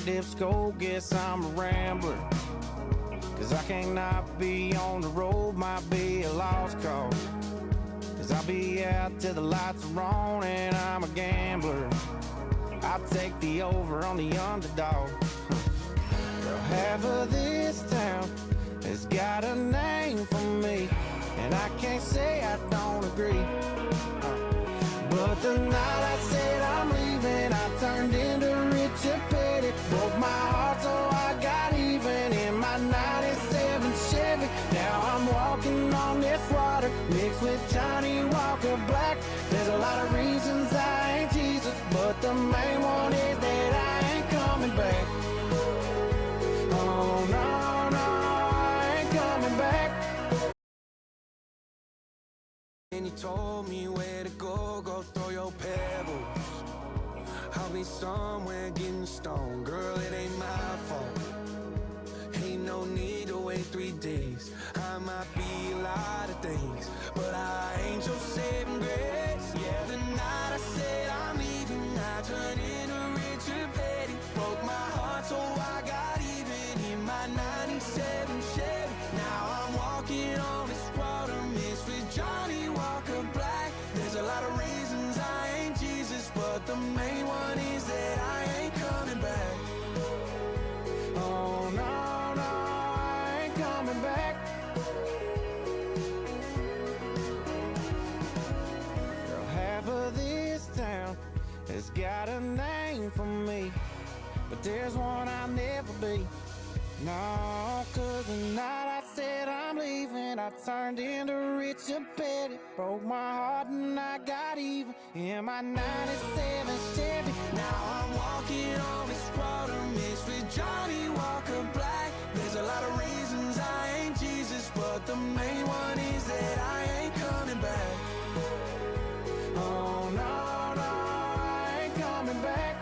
dips go, guess I'm a rambler. Cause I can't not be on the road, might be a lost cause. Cause I'll be out till the lights are on and I'm a gambler. I'll take the over on the underdog. Well, half of this town has got a name for me, and I can't say I don't agree. But the night I said I'm leaving, I turned into Richard Petty. Broke my heart so I got even in my 97 Chevy. Now I'm walking on this water mixed with Johnny Walker Black. There's a lot of reasons I ain't Jesus, but the main one is that I ain't coming back. Oh no, no, I ain't coming back. And you told me where to go, go throw your pebbles. I'll be somewhere getting stoned, girl, it ain't my fault. Ain't no need to wait 3 days. I might be a lot of things, but I ain't your saving grace. Yeah, the night I said I'm leaving, I turned into Richard Petty. Broke my heart so I got even in my 97 Chevy. Now I'm walking on this water mixed with Johnny Walker Black. There's a lot of reasons I ain't Jesus, but the main one is that I ain't coming back. Oh no, no, I ain't coming back. Girl, half of this town has got a name for me, but there's one I'll never be. No, cause the night I said I'm leaving, I turned into Richard Petty. Broke my heart and I got even in my 97 Chevy. Now I'm walking on this water mixed with Johnny Walker Black. There's a lot of reasons I ain't Jesus, but the main one is that I ain't coming back. Oh no, no, I ain't coming back.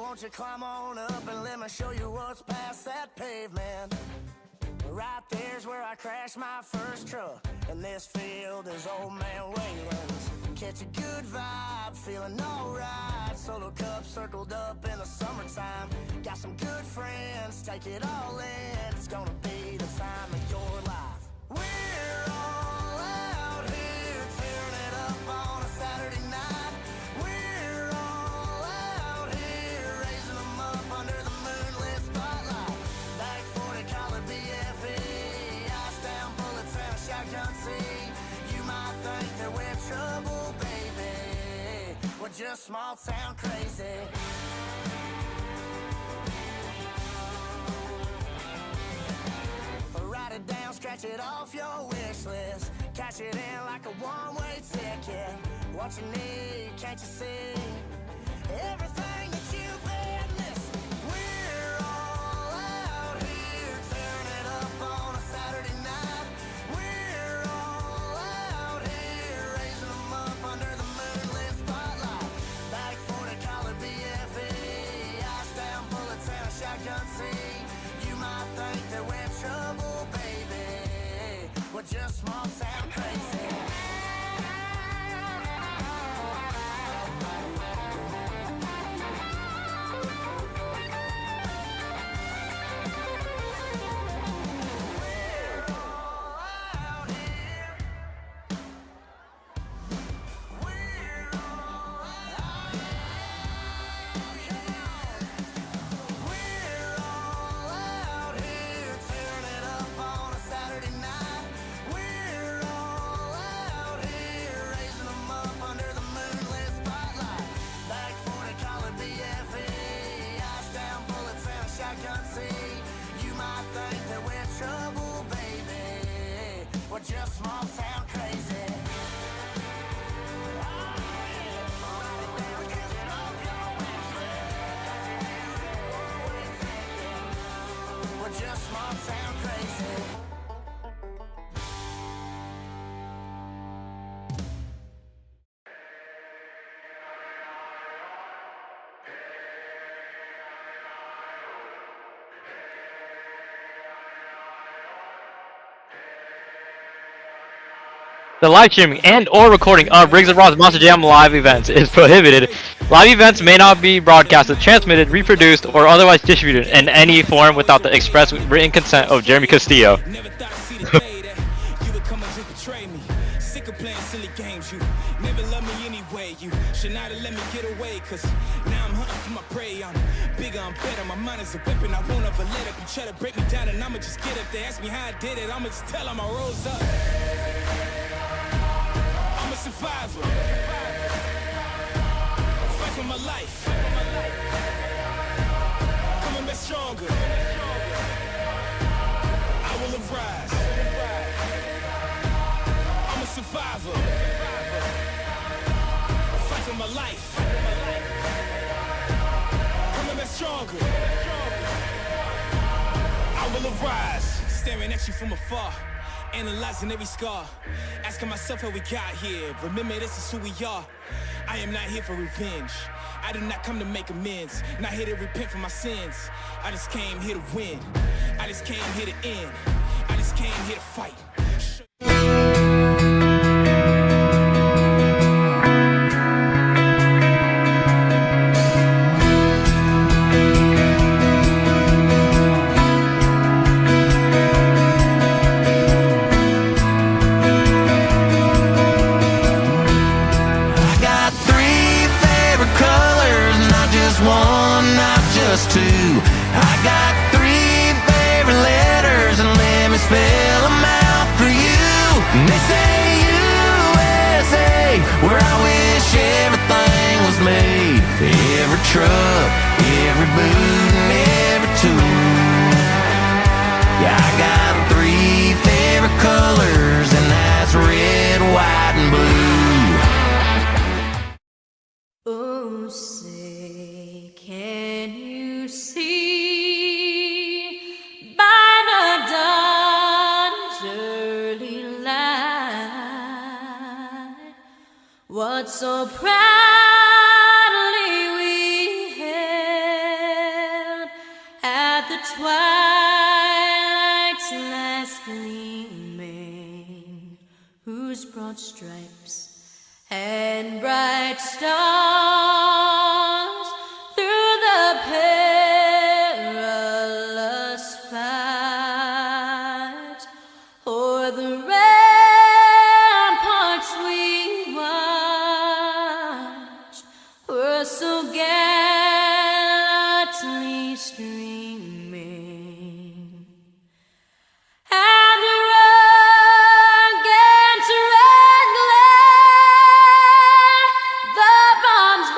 Won't you climb on up and let me show you what's past that pavement? Right there's where I crashed my first truck, and this field is old man Wayland's. Catch a good vibe, feeling alright. Solo cup circled up in the summertime. Got some good friends, take it all in. It's gonna be the time of your life. We're all out here tearing it up on a Saturday night. You might think that we're trouble, baby. We're just small town crazy. Write it down, scratch it off your wish list. Cash it in like a one-way ticket. What you need, can't you see? Everything that you've been missing. We're all out here tearing it up on a Saturday night. We're all out here raising them up under the moonlit spotlight. Back 40 collar BFE, ice down, bullet town, shotgun C. You might think that we're trouble, baby. We're just small town crazy. The live streaming and/or recording of Riggs and Ross Monster Jam live events is prohibited. Live events may not be broadcasted, transmitted, reproduced, or otherwise distributed in any form without the express written consent of Jeremy Castillo. I'm better, my mind is a weapon, I won't ever let up. You try to break me down and I'ma just get up. They ask me how I did it, I'ma just tell them I rose up. I'm a survivor. Fight for my life. Coming back stronger. I will arise. I'm a survivor. Fight for my life. Stronger. I will arise, staring at you from afar, analyzing every scar, asking myself how we got here. Remember, this is who we are. I am not here for revenge. I did not come to make amends. Not here to repent for my sins. I just came here to win. I just came here to end. I just came here to fight. Two. I got 3 favorite letters and let me spell them out for you. And they say USA, where I wish everything was made. Every truck, every boot, and every tool. Yeah, I got 3 favorite colors, and that's red, white, and blue. Oh, say, can you see by the dawn's early light what so proudly we held at the twilight's last gleaming, whose broad stripes and bright stars through the perilous fight o'er the ramparts we watched were so gallantly streaming. And the rugged red glare, the bombs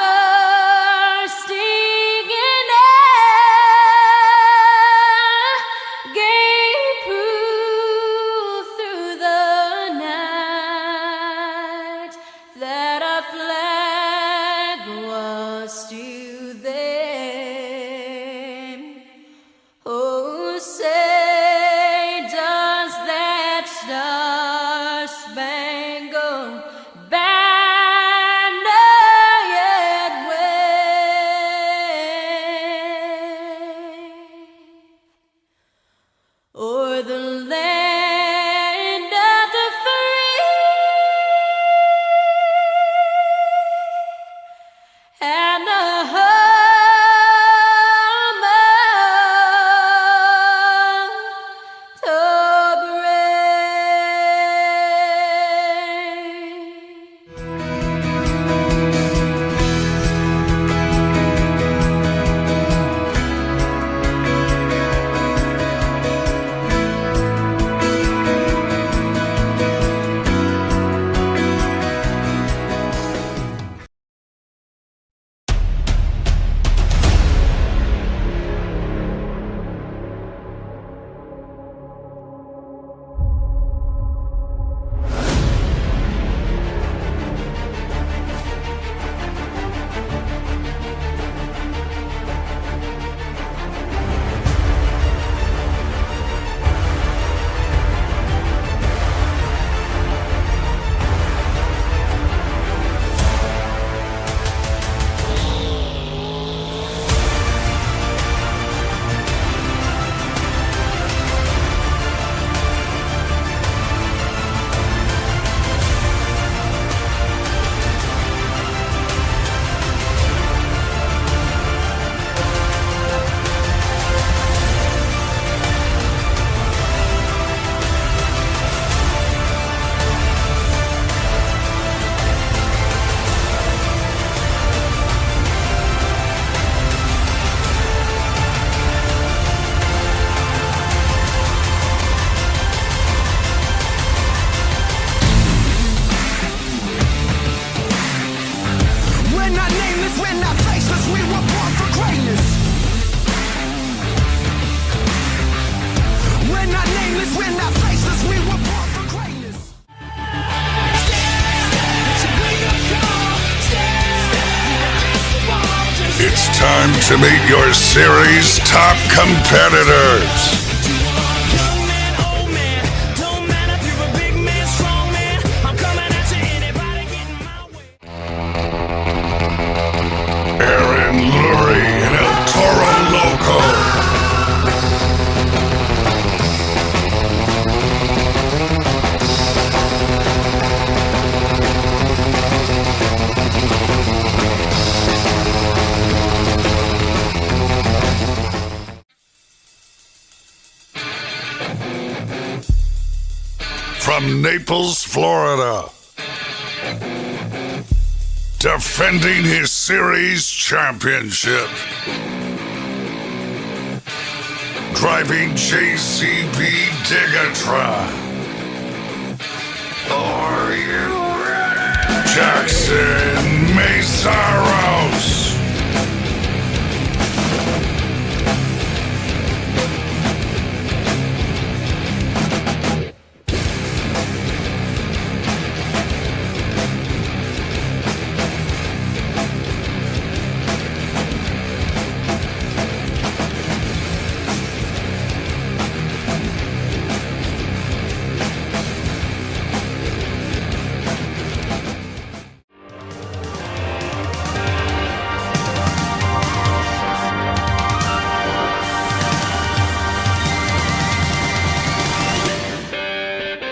bursting in air, gave proof through the night that our flag was still there. Oh, say, does that star-spangled banner yet wave o'er the land of the free and the home of the brave? Time to meet your series top competitors. Aaron Lurie and El Toro Loco. From Naples, Florida, defending his series championship, driving JCB Digatron. Are you ready? Jackson Mesaros.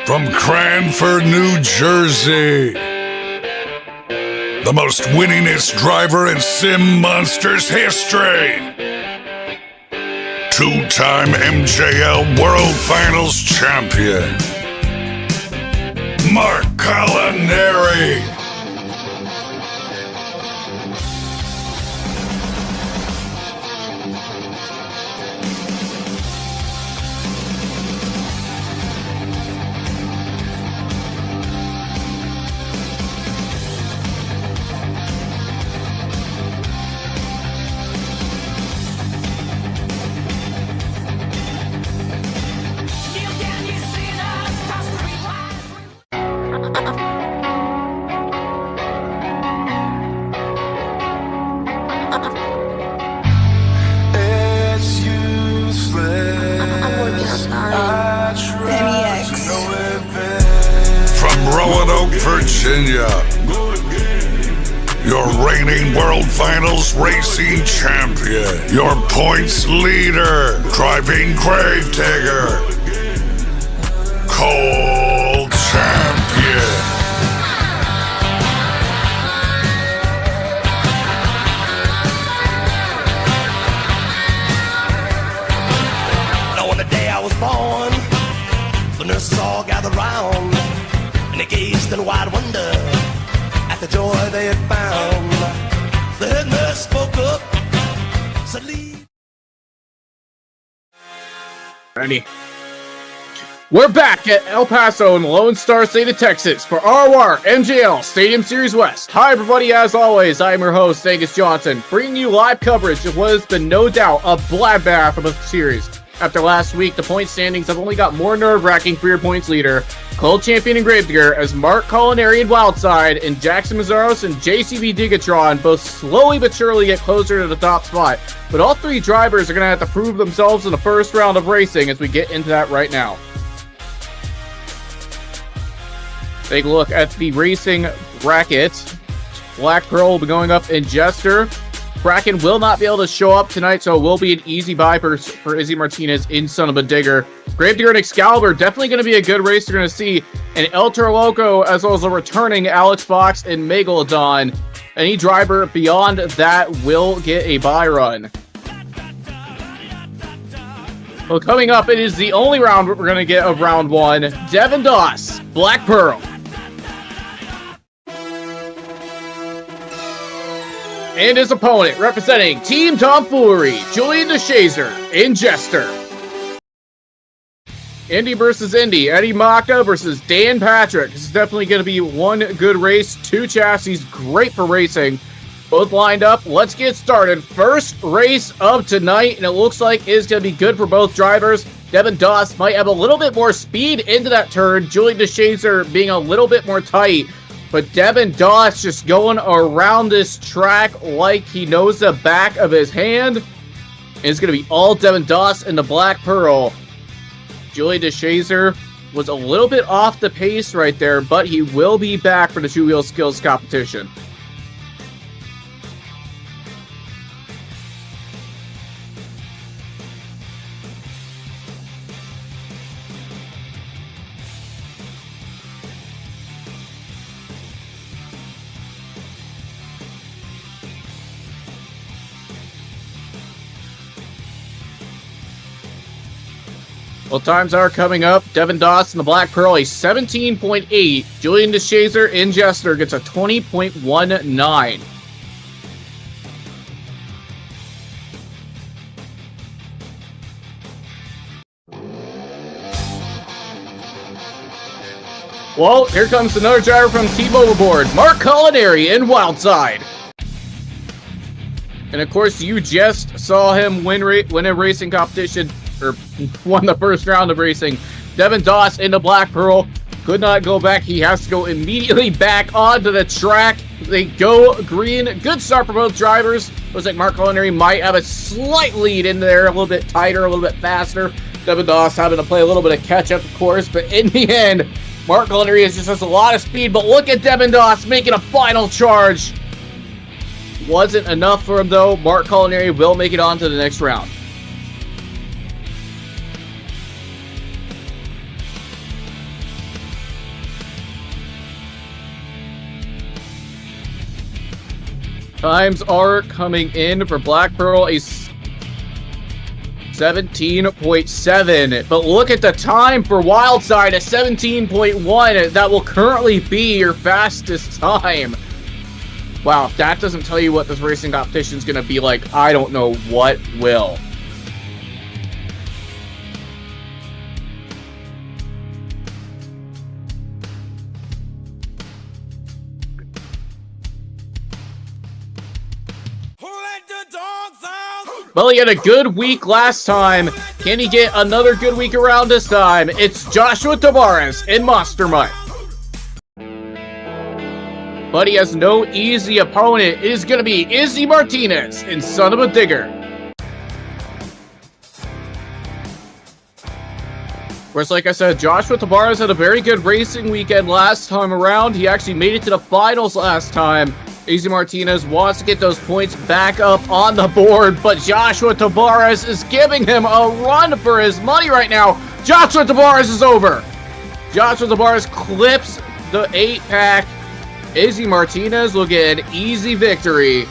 From Cranford, New Jersey, the most winningest driver in Sim Monsters history. Two-time MJL World Finals champion, Mark Collinari. From Roanoke, Virginia, your reigning World Finals racing champion, your points leader, driving Gravedigger, Cold Champion. Now on the day I was born, the nurses all gathered round, and they gazed in wide wonder at the joy they had found. The head nurse spoke up, said, "Leave." Ready? We're back at El Paso in the Lone Star State of Texas for ROR MJL Stadium Series West. Hi everybody, as always, I'm your host, Angus Johnson, bringing you live coverage of what has been no doubt a bloodbath of a series. After last week, the point standings have only got more nerve-wracking for your points leader, Cold Champion and Gravedigger, as Mark Collinari and Wildside and Jackson Mazzaros and JCB Digatron both slowly but surely get closer to the top spot. But all three drivers are going to have to prove themselves in the first round of racing as we get into that right now. Take a look at the racing bracket. Black Pearl will be going up in Jester. Bracken will not be able to show up tonight, so it will be an easy buy for Izzy Martinez in Son of a Digger. Gravedigger and Excalibur, definitely going to be a good race you're going to see. And El Toro Loco, as well as a returning Alex Fox and Megalodon. Any driver beyond that will get a buy run. Well, coming up, it is the only round we're going to get of round one. Devin Doss, Black Pearl. And his opponent, representing Team Tomfoolery, Julian DeShazer in Jester. Indy versus Indy, Eddie Maka versus Dan Patrick. This is definitely going to be one good race. Two chassis, great for racing. Both lined up. Let's get started. First race of tonight, and it looks like it's going to be good for both drivers. Devin Doss might have a little bit more speed into that turn. Julian DeShazer being a little bit more tight. But Devin Doss just going around this track like he knows the back of his hand. And it's going to be all Devin Doss in the Black Pearl. Julian DeShazer was a little bit off the pace right there, but he will be back for the two-wheel skills competition. Well, times are coming up. Devin Doss in the Black Pearl, a 17.8. Julian DeShazer in Jester gets a 20.19. Well, here comes another driver from Team Overboard, Mark Culinary in Wildside. And of course, you just saw him win a racing competition, or won the first round of racing. Devin Doss in the Black Pearl could not go back. He has to go immediately back onto the track. They go green. Good start for both drivers. Looks like Mark Culinary might have a slight lead in there, a little bit tighter, a little bit faster. Devin Doss having to play a little bit of catch up, of course, but in the end, Mark Culinary just has a lot of speed. But look at Devin Doss making a final charge. Wasn't enough for him though. Mark Culinary will make it on to the next round. Times are coming in for Black Pearl, a 17.7. But look at the time for Wildside, a 17.1. That will currently be your fastest time. Wow, if that doesn't tell you what this racing competition is going to be like, I don't know what will. Well, he had a good week last time. Can he get another good week around this time? It's Joshua Tavares in Monstermite. But he has no easy opponent. It is going to be Izzy Martinez in Son of a Digger. Whereas, like I said, Joshua Tavares had a very good racing weekend last time around. He actually made it to the finals last time. Izzy Martinez wants to get those points back up on the board, but Joshua Tavares is giving him a run for his money right now. Joshua Tavares is over. Joshua Tavares clips the 8-pack. Izzy Martinez will get an easy victory.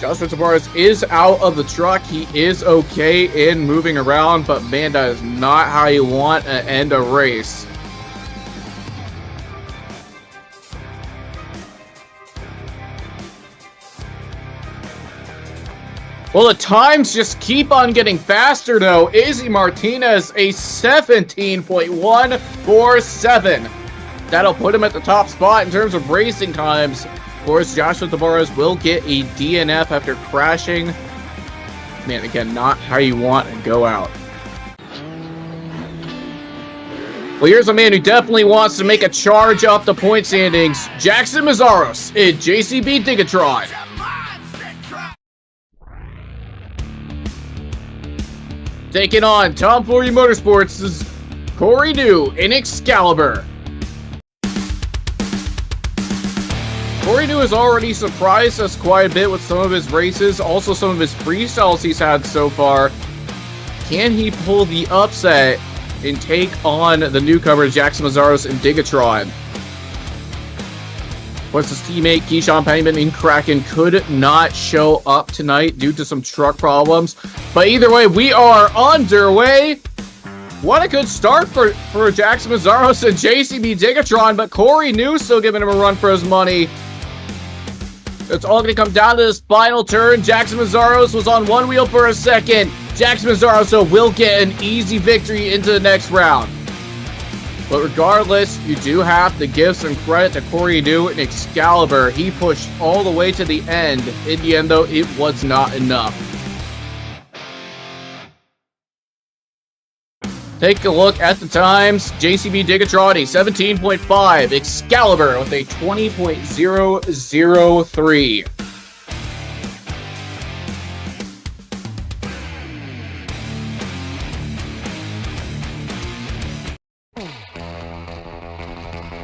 Joshua Tavares is out of the truck. He is okay in moving around, but man, that is not how you want to end a race. Well, the times just keep on getting faster, though. Izzy Martinez, a 17.147. That'll put him at the top spot in terms of racing times. Of course, Joshua Tavares will get a DNF after crashing. Man, again, not how you want to go out. Well, here's a man who definitely wants to make a charge up the point standings. Jackson Mazzaros in JCB Digatron. Taking on Tom Flory Motorsports' Corey New in Excalibur. Corey New has already surprised us quite a bit with some of his races, also some of his freestyles he's had so far. Can he pull the upset and take on the newcomer Jackson Mazzaros in Digatron? Plus, his teammate Keyshawn Pennyman in Kraken could not show up tonight due to some truck problems. But either way, we are underway. What a good start for Jackson Mazzaros and JCB Digatron, but Corey New still giving him a run for his money. It's all going to come down to this final turn. Jackson Mazzaros was on one wheel for a second. Jackson Mazzaros will get an easy victory into the next round. But regardless, you do have to give some credit to Corey New in Excalibur. He pushed all the way to the end. In the end, though, it was not enough. Take a look at the times. JCB Digatron, a 17.5. Excalibur with a 20.003.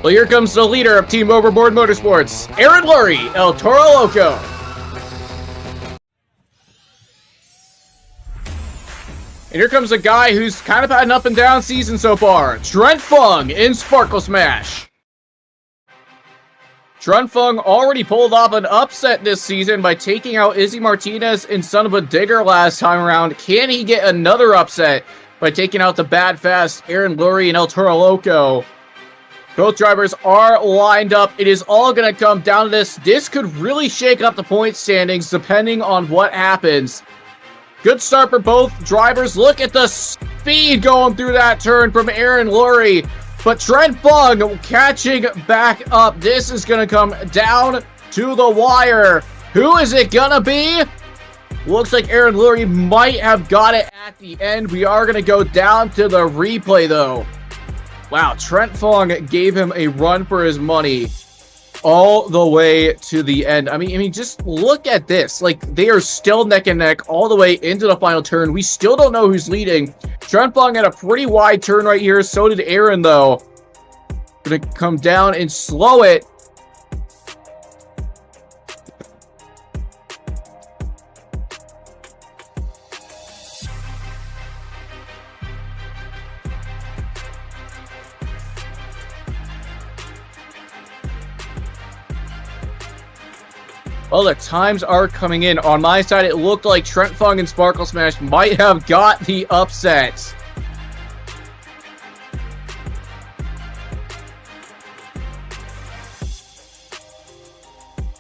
Well, here comes the leader of Team Overboard Motorsports, Aaron Lurie, El Toro Loco. And here comes a guy who's kind of had an up and down season so far, Trent Fung in Sparkle Smash. Trent Fung already pulled off an upset this season by taking out Izzy Martinez and Son of a Digger last time around. Can he get another upset by taking out the bad fast Aaron Lurie and El Toro Loco? Both drivers are lined up. It is all going to come down to this. This could really shake up the point standings depending on what happens. Good start for both drivers. Look at the speed going through that turn from Aaron Lurie. But Trent Fung catching back up. This is going to come down to the wire. Who is it going to be? Looks like Aaron Lurie might have got it at the end. We are going to go down to the replay, though. Wow, Trent Fung gave him a run for his money all the way to the end. I mean, just look at this. Like, they are still neck and neck all the way into the final turn. We still don't know who's leading. Trent Fung had a pretty wide turn right here. So did Aaron, though. Gonna come down and slow it. Well, the times are coming in. On my side, it looked like Trent Fung and Sparkle Smash might have got the upset.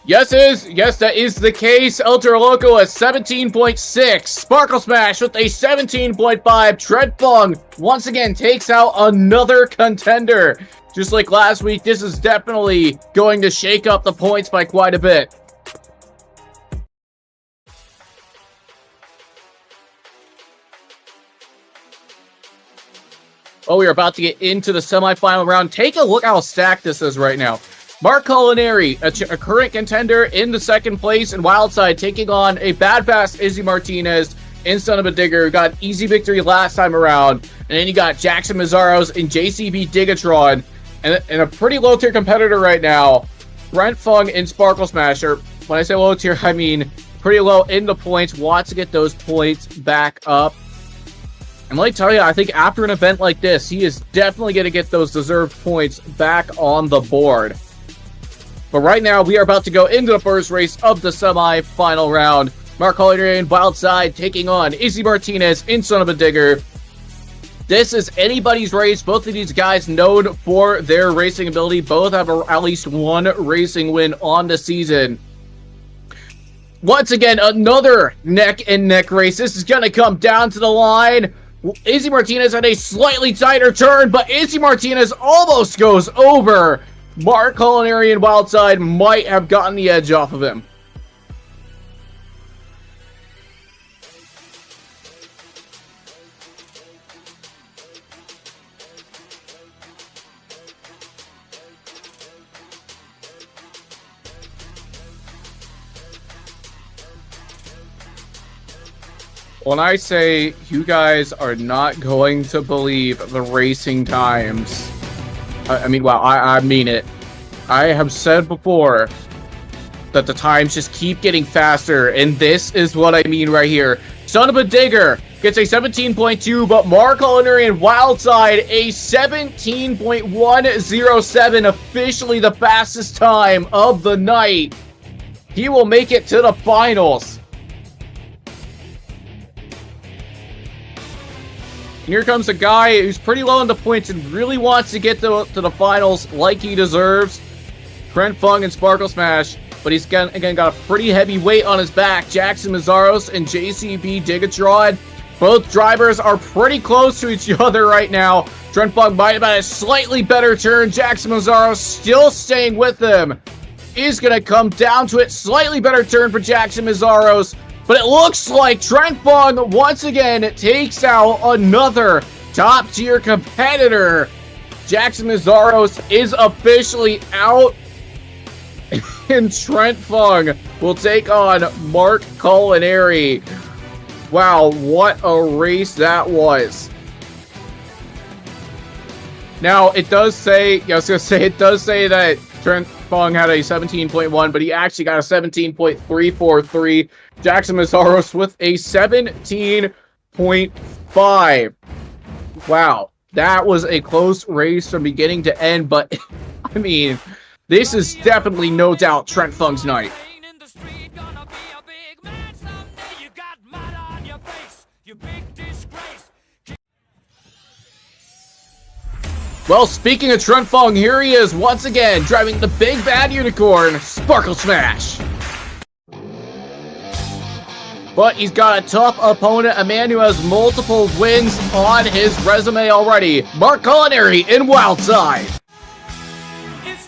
Yes, that is the case. El Toro Loco a 17.6. Sparkle Smash with a 17.5. Trent Fung once again takes out another contender. Just like last week, this is definitely going to shake up the points by quite a bit. Oh, we are about to get into the semifinal round. Take a look how stacked this is right now. Mark Culinary, a current contender in the second place, and Wildside taking on a bad fast Izzy Martinez and Son of a Digger. Got an easy victory last time around. And then you got Jackson Mazzaros and JCB Digatron. And a pretty low tier competitor right now, Trent Fung and Sparkle Smasher. When I say low tier, I mean pretty low in the points. Want to get those points back up. And let me tell you, I think after an event like this, he is definitely going to get those deserved points back on the board. But right now, we are about to go into the first race of the semi-final round. Mark Culinary and Wildside taking on Izzy Martinez and Son of a Digger. This is anybody's race. Both of these guys known for their racing ability. Both have at least one racing win on the season. Once again, another neck and neck race. This is going to come down to the line. Izzy Martinez had a slightly tighter turn, but Izzy Martinez almost goes over. Mark Culinary and Wildside might have gotten the edge off of him. When I say you guys are not going to believe the racing times, I mean it. I have said before that the times just keep getting faster, and this is what I mean right here. Son of a Digger gets a 17.2, but Mark Culinary and Wildside a 17.107, officially the fastest time of the night. He will make it to the finals. And here comes a guy who's pretty low on the points and really wants to get to the finals like he deserves. Trent Fung and Sparkle Smash. But he's again got a pretty heavy weight on his back. Jackson Mazzaros and JCB Digatron. Both drivers are pretty close to each other right now. Trent Fung might have had a slightly better turn. Jackson Mazzaros still staying with him. Is going to come down to it. Slightly better turn for Jackson Mazzaros. But it looks like Trent Fung once again takes out another top tier competitor, Jackson Mazzaros, is officially out. And Trent Fung will take on Mark Culinary. Wow, what a race that was. Now, it does say, it does say that Trent Fung had a 17.1, but he actually got a 17.343. Jackson Mazzaros with a 17.5. Wow, that was a close race from beginning to end, but I mean, this is definitely no doubt Trent Fung's night. Well, speaking of Trent Fung, here he is once again, driving the big bad unicorn, Sparkle Smash. But he's got a tough opponent, a man who has multiple wins on his resume already, Mark Culinary in Wildside. It's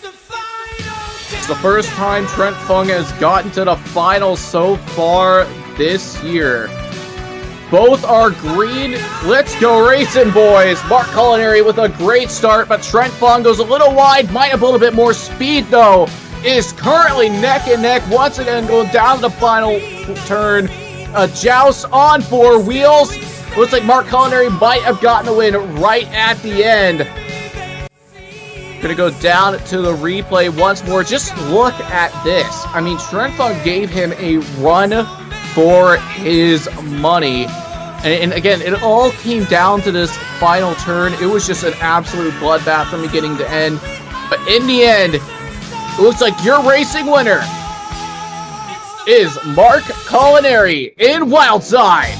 the first time Trent Fung has gotten to the finals so far this year. Both are green. Let's go racing, boys. Mark Culinary with a great start, but Trent Fung goes a little wide. Might have a little bit more speed, though. Is currently neck and neck. Once again, going down to the final turn. A joust on 4 wheels. Looks like Mark Culinary might have gotten the win right at the end. Gonna go down to the replay once more. Just look at this. I mean, Trent Fung gave him a run for his money. And again, it all came down to this final turn. It was just an absolute bloodbath from beginning to end. But in the end, it looks like your racing winner is Mark Culinary in Wildside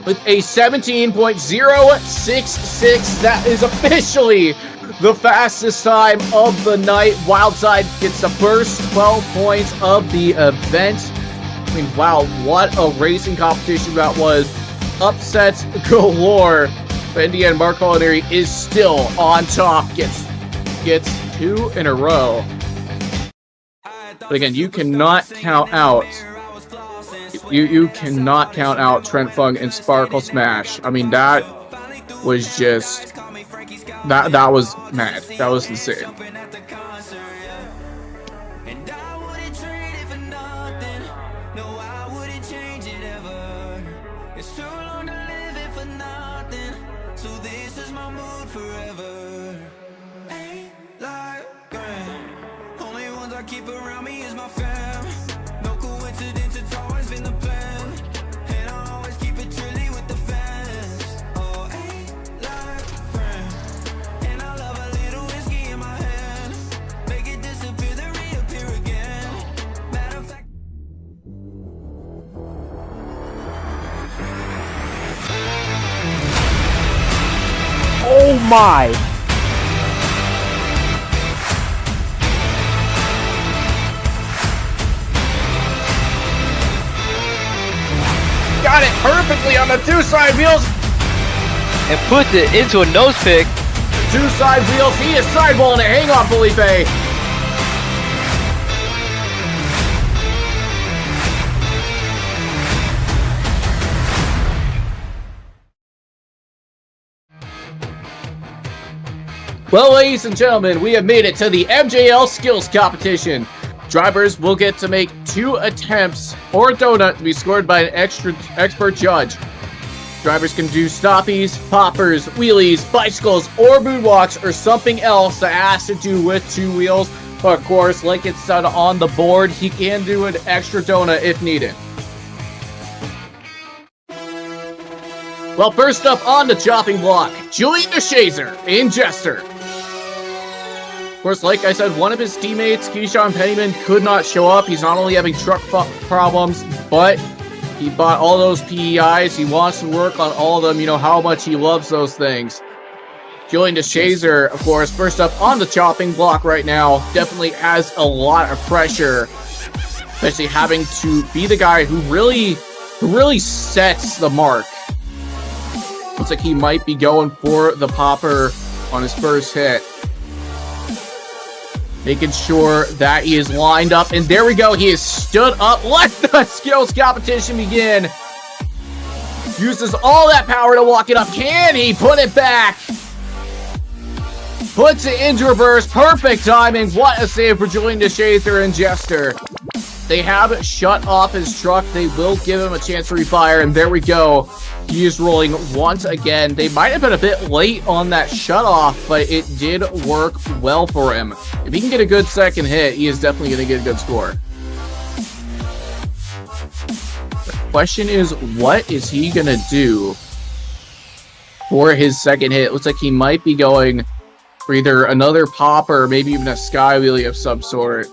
with a 17.066. That is officially the fastest time of the night. Wildside gets the first 12 points of the event. I mean, wow, what a racing competition that was. Upsets galore. But in the end, Mark Culinary is still on top. Gets 2 in a row. But again, you cannot count out. You cannot count out Trent Fung and Sparkle Smash. I mean, that was just that was mad. That was insane. Keep around me is my fam. No coincidence, it's always been the plan. And I always keep it chilly with the fans. Oh, ain't like friend. And I love a little whiskey in my hand. Make it disappear, then reappear again. Matter of fact. Oh my! Got it perfectly on the 2 side wheels. And puts it into a nose pick. 2 side wheels. He is sideballing it. Hang on, Felipe. Well, ladies and gentlemen, we have made it to the MJL Skills Competition. Drivers will get to make 2 attempts or a donut to be scored by an expert judge. Drivers can do stoppies, poppers, wheelies, bicycles, or moonwalks, or something else that has to do with 2 wheels. But of course, like it's said on the board, he can do an extra donut if needed. Well, first up on the chopping block, Julian DeShazer in Jester. Of course, like I said, one of his teammates, Keyshawn Pennyman, could not show up. He's not only having truck problems, but he bought all those PEIs. He wants to work on all of them. You know how much he loves those things. Julian DeShazer, of course, first up on the chopping block right now, definitely has a lot of pressure, especially having to be the guy who really sets the mark. Looks like he might be going for the popper on his first hit. Making sure that he is lined up. And there we go. He is stood up. Let the skills competition begin. Uses all that power to walk it up. Can he put it back? Puts it into reverse. Perfect timing. What a save for Julian DeShazer and Jester. They have shut off his truck. They will give him a chance to refire, and there we go. He is rolling once again. They might have been a bit late on that shutoff, but it did work well for him. If he can get a good second hit, he is definitely going to get a good score. The question is, what is he going to do for his second hit? It looks like he might be going for either another pop or maybe even a sky wheelie of some sort.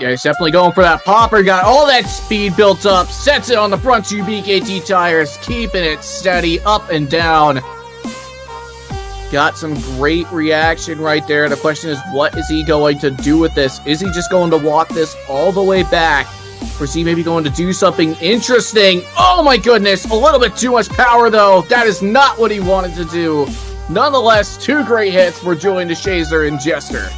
Yeah, he's definitely going for that popper. Got all that speed built up. Sets it on the front two BKT tires. Keeping it steady up and down. Got some great reaction right there. The question is, what is he going to do with this? Is he just going to walk this all the way back? Or is he maybe going to do something interesting? Oh my goodness, a little bit too much power though. That is not what he wanted to do. Nonetheless, two great hits for Julian DeShazer and Jester.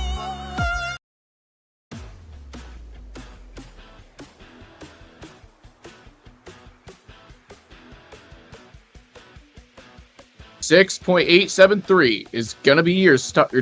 .873 is gonna be your start.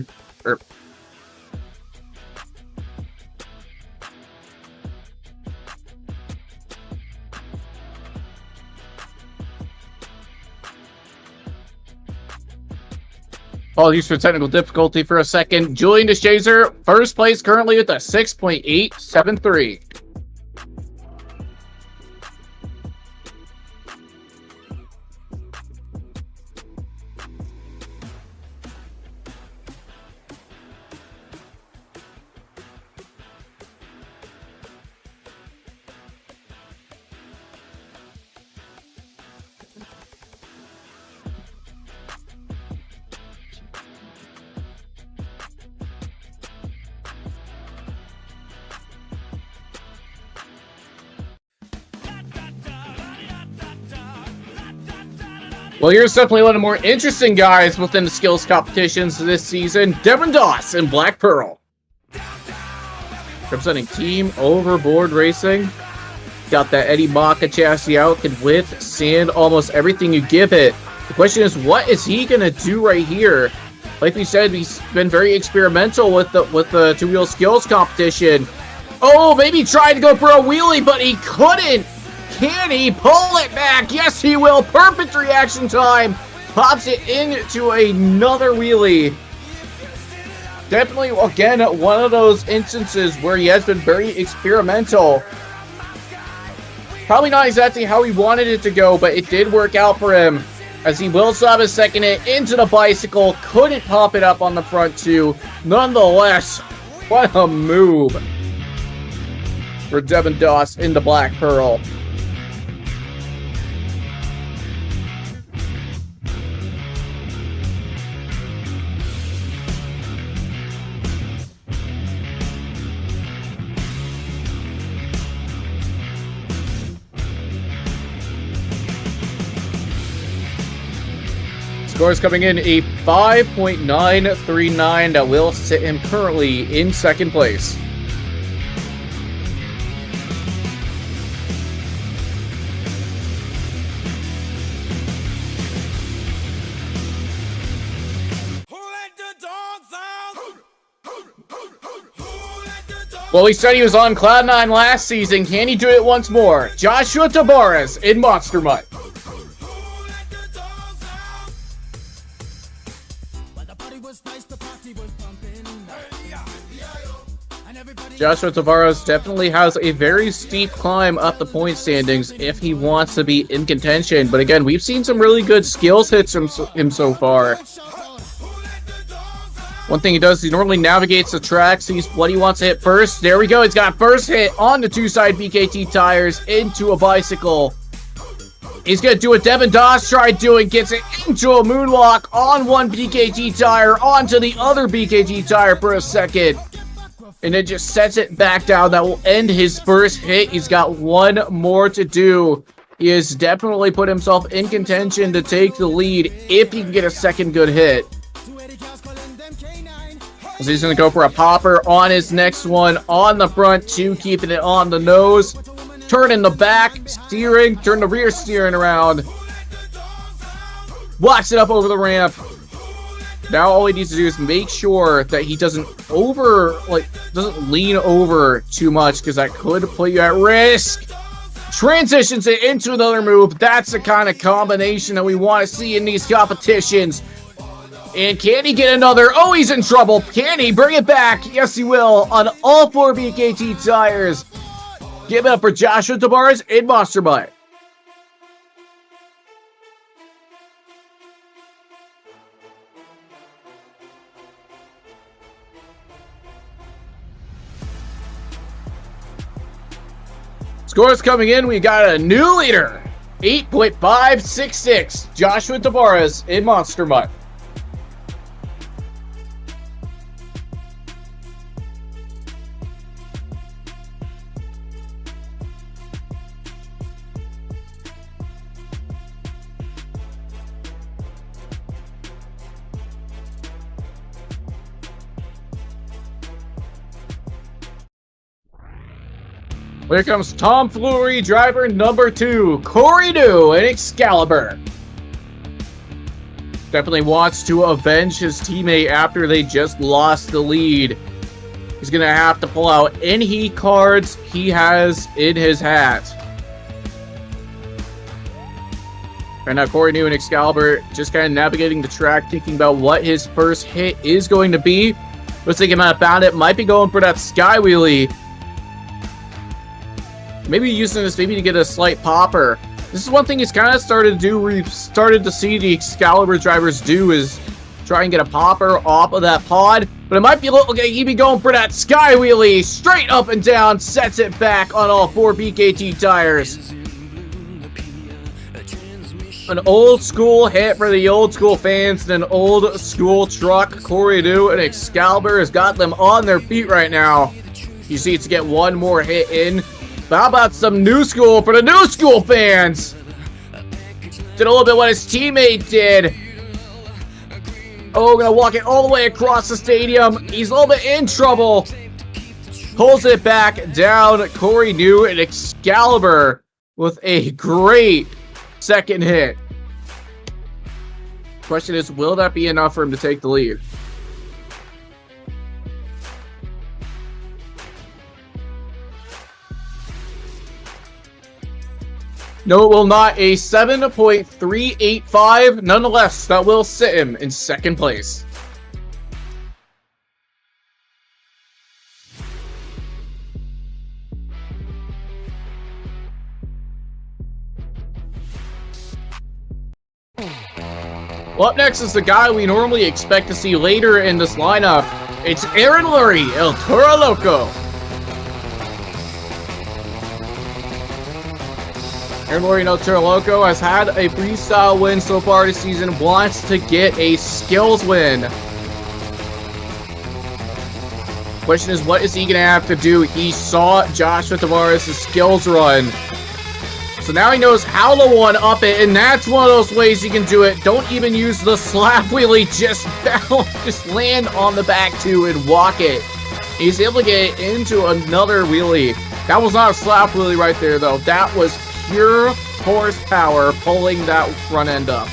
Apologies for technical difficulty for a second. Julian DeShazer, first place currently with a 6.873. Well, here's definitely one of the more interesting guys within the skills competitions this season. Devin Doss in Black Pearl. Representing Team Overboard Racing. Got that Eddie Maka chassis out. Can withstand almost everything you give it. The question is, what is he going to do right here? Like we said, he's been very experimental with the two-wheel skills competition. Oh, maybe tried to go for a wheelie, but he couldn't. Can he pull it back? Yes, he will. Perfect reaction time. Pops it into another wheelie. Definitely, again, one of those instances where he has been very experimental. Probably not exactly how he wanted it to go, but it did work out for him. As he will stop his second hit into the bicycle. Couldn't pop it up on the front two. Nonetheless, what a move for Devin Doss in the Black Pearl. Scores coming in a 5.939 that will sit him currently in second place. Well, he said he was on Cloud 9 last season. Can he do it once more? Joshua Tabares in Monster Mutt. Joshua Tavares definitely has a very steep climb up the point standings if he wants to be in contention. But again, we've seen some really good skills hits from him so far. One thing he does, he normally navigates the track, sees what he wants to hit first. There we go. He's got first hit on the two-side BKT tires into a bicycle. He's going to do what Devin Doss tried doing. Gets it into a moonwalk on one BKT tire, onto the other BKT tire for a second. And it just sets it back down. That will end his first hit. He's got one more to do. He has definitely put himself in contention to take the lead if he can get a second good hit. So he's going to go for a popper on his next one on the front two, keeping it on the nose. turning the back steering, turn the rear steering around. Walks it up over the ramp. Now all he needs to do is make sure that he doesn't doesn't lean over too much, because that could put you at risk. Transitions it into another move. That's the kind of combination that we want to see in these competitions. And can he get another? Oh, he's in trouble. Can he bring it back? Yes, he will on all 4 BKT tires. Give it up for Joshua Tavares in Monster Butt. Scores coming in, we got a new leader. 8.566, Joshua Tavares in Monster Mutt. Here comes Tom Fleury, driver number 2, Corey New and Excalibur. Definitely wants to avenge his teammate after they just lost the lead. He's going to have to pull out any heat cards he has in his hat. Right now, Corey New and Excalibur just kind of navigating the track, thinking about what his first hit is going to be. Looks like he might have found it. Might be going for that sky wheelie. Maybe using this maybe to get a slight popper. This is one thing he's kind of started to do. We've started to see the Excalibur drivers do is try and get a popper off of that pod. But it might be a little, okay, he'd be going for that sky wheelie. Straight up and down, sets it back on all 4 BKT tires. An old school hit for the old school fans and an old school truck. Corey New and Excalibur has got them on their feet right now. You see it's to get one more hit in. But how about some new school for the new school fans? Did a little bit what his teammate did. Oh, gonna walk it all the way across the stadium. He's a little bit in trouble. Pulls it back down. Corey New and Excalibur with a great second hit. Question is, will that be enough for him to take the lead? No, it will not. A 7.385. Nonetheless, that will sit him in second place. Well, up next is the guy we normally expect to see later in this lineup. It's Aaron Lurie, El Toro Loco. Aaron Lurie, El Toro Loco has had a freestyle win so far this season, wants to get a skills win. Question is, what is he going to have to do? He saw Joshua Tavares' skills run. So now he knows how to one-up it, and that's one of those ways you can do it. Don't even use the slap wheelie, just land on the back two and walk it. He's able to get into another wheelie. That was not a slap wheelie right there, though. That was pure horsepower pulling that front end up.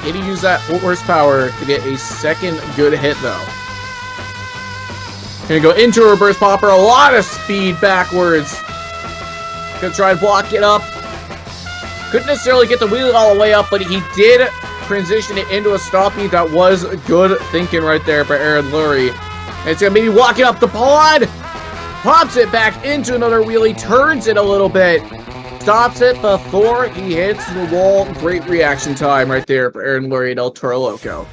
Can he use that horsepower to get a second good hit, though? Gonna go into a reverse popper, a lot of speed backwards. Gonna try and block it up. Couldn't necessarily get the wheel all the way up, but he did transition it into a stoppie. That was good thinking right there for Aaron Lurie. And it's gonna maybe walk it up the pod. Pops it back into another wheelie, turns it a little bit. Stops it before he hits the wall. Great reaction time right there for Aaron Lurie and El Toro Loco.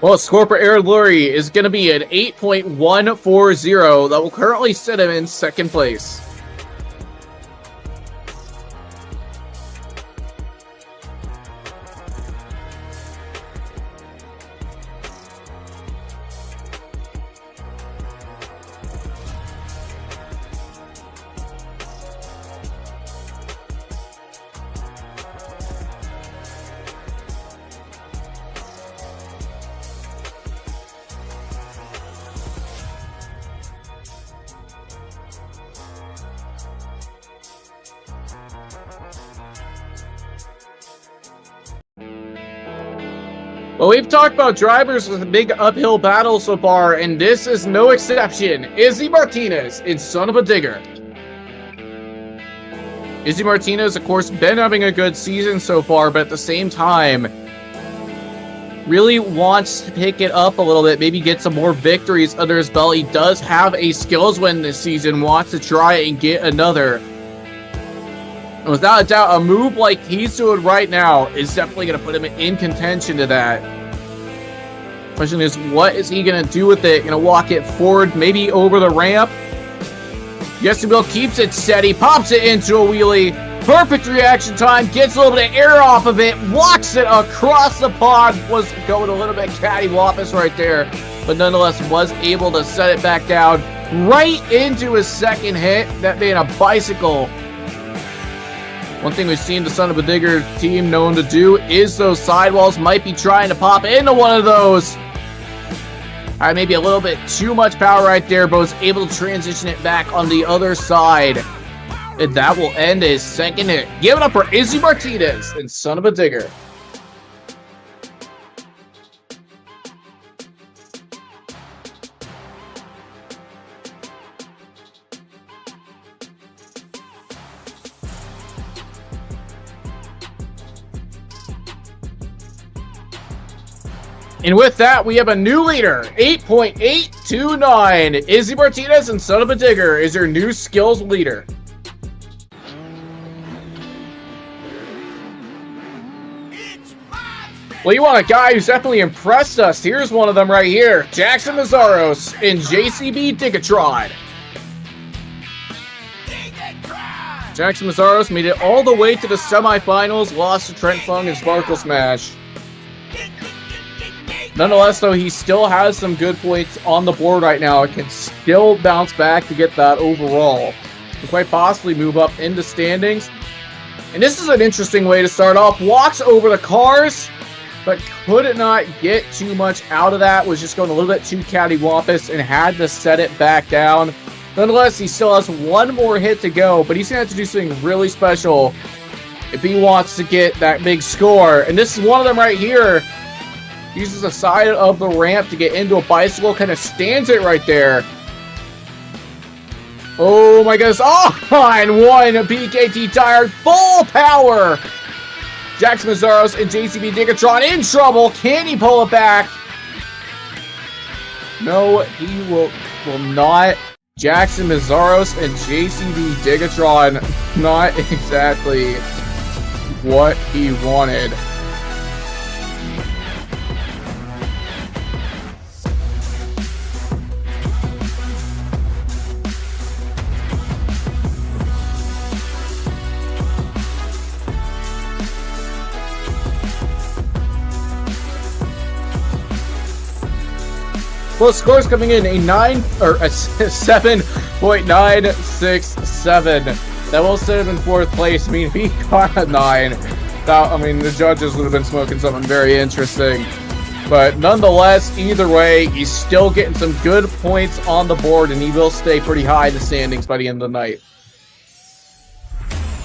Well, the score for Aaron Lurie is going to be an 8.140 that will currently sit him in second place. Well, we've talked about drivers with a big uphill battle so far, and this is no exception. Izzy Martinez in Son of a Digger. Izzy Martinez, of course, been having a good season so far, but at the same time, really wants to pick it up a little bit, maybe get some more victories under his belt. He does have a skills win this season, wants to try and get another. And without a doubt, a move like he's doing right now is definitely going to put him in contention to that. Question is, what is he going to do with it? Going to walk it forward, maybe over the ramp? Yes, he will. Keeps it steady, pops it into a wheelie. Perfect reaction time, gets a little bit of air off of it, walks it across the pond. Was going a little bit cattywampus right there, but nonetheless was able to set it back down right into his second hit. That being a bicycle. One thing we've seen the Son of a Digger team known to do is those sidewalls. Might be trying to pop into one of those. Maybe a little bit too much power right there, but was able to transition it back on the other side. And that will end his second hit. Give it up for Izzy Martinez and Son of a Digger. And with that, we have a new leader, 8.829. Izzy Martinez and Son of a Digger is your new skills leader. Well, you want a guy who's definitely impressed us. Here's one of them right here. Jackson Mazzaros in JCB Digatron. Jackson Mazzaros made it all the way to the semifinals, lost to Trent Fung and Sparkle Smash. Nonetheless, though, he still has some good points on the board right now. It can still bounce back to get that overall. And quite possibly move up into standings. And this is an interesting way to start off. Walks over the cars, but could not get too much out of that. Was just going a little bit too cattywampus and had to set it back down. Nonetheless, he still has one more hit to go, but he's going to have to do something really special if he wants to get that big score. And this is one of them right here. Uses the side of the ramp to get into a bicycle, kind of stands it right there. Oh my goodness. Oh, and one PKT tire, full power. Jackson Mazzaros and JCB Digatron in trouble. Can he pull it back? No, he will not. Jackson Mazzaros and JCB Digatron, not exactly what he wanted. Well, scores coming in a 7.967. That will set him in fourth place. I mean, if he got a 9, the judges would have been smoking something very interesting. But nonetheless, either way, he's still getting some good points on the board, and he will stay pretty high in the standings by the end of the night.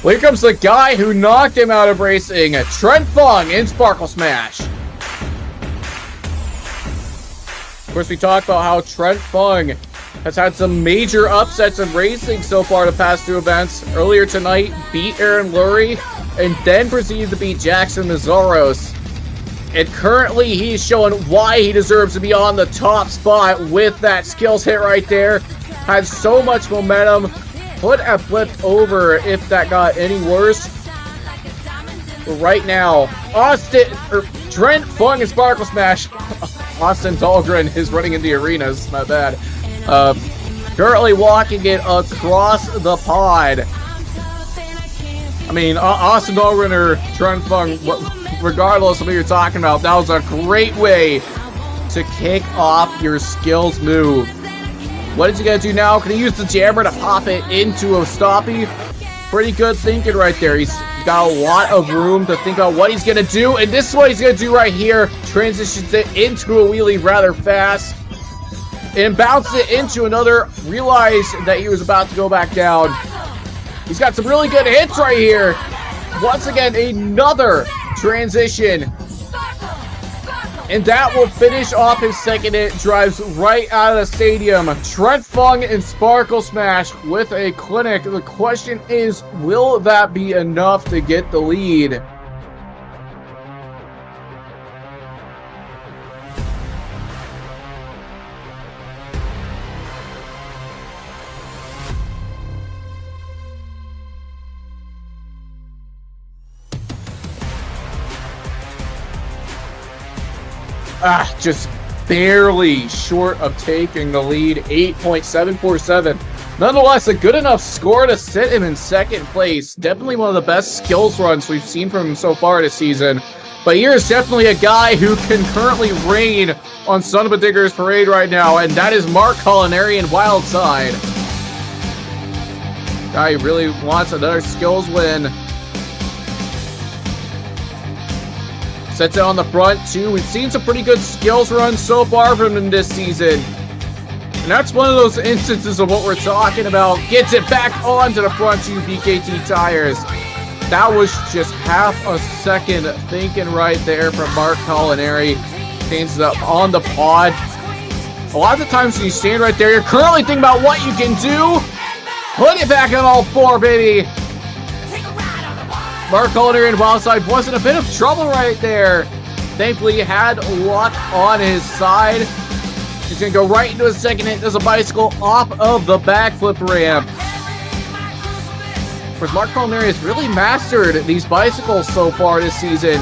Well, here comes the guy who knocked him out of racing, Trent Fung in Sparkle Smash. Of course, we talked about how Trent Fung has had some major upsets in racing so far the past two events. Earlier tonight, beat Aaron Lurie, and then proceeded to beat Jackson Mazzaros. And currently, he's showing why he deserves to be on the top spot with that skills hit right there. Had so much momentum. Could have flipped over if that got any worse. But right now, Trent Fung and Sparkle Smash. Austin Dahlgren is running in the arenas. Not bad. Currently walking it across the pod. I mean, Austin Dahlgren or Trent Fung, regardless of what you're talking about, that was a great way to kick off your skills move. What is he going to do now? Can he use the jammer to pop it into a stoppie? Pretty good thinking right there. He's got a lot of room to think about what he's going to do, and this is what he's going to do right here. Transitions it into a wheelie rather fast and bounces it into another. Realized that he was about to go back down. He's got some really good hits right here. Once again, another transition And that will finish off his second hit. Drives right out of the stadium. Trent Fung and Sparkle Smash with a clinic. The question is, will that be enough to get the lead? Just barely short of taking the lead, 8.747. Nonetheless, a good enough score to sit him in second place. Definitely one of the best skills runs we've seen from him so far this season. But here's definitely a guy who can currently reign on Son of a Digger's parade right now, and that is Mark Culinary in Wildside. Guy who really wants another skills win. Sets it on the front, too. We've seen some pretty good skills runs so far from him this season. And that's one of those instances of what we're talking about. Gets it back onto the front two BKT tires. That was just half a second thinking right there from Mark Culinary. Stands up on the pod. A lot of the times when you stand right there, you're currently thinking about what you can do. Put it back on all four, baby. Mark Culinary in Wildside was in a bit of trouble right there. Thankfully, he had luck on his side. He's going to go right into his second hit. There's a bicycle off of the backflip ramp. Of course, Mark Culinary has really mastered these bicycles so far this season.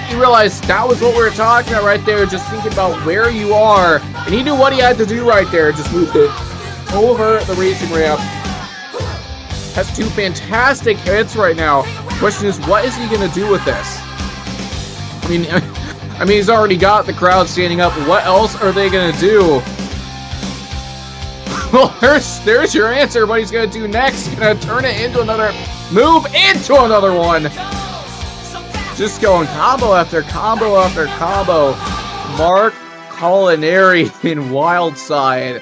He realized that was what we were talking about right there, just thinking about where you are. And he knew what he had to do right there. Just moved it over the racing ramp. Has two fantastic hits right now. Question is, what is he going to do with this? I mean, he's already got the crowd standing up. What else are they going to do? Well, there's your answer. What he's going to do next? He's going to turn it into another move into another one. Just going combo after combo after combo. Mark Culinary in Wildside.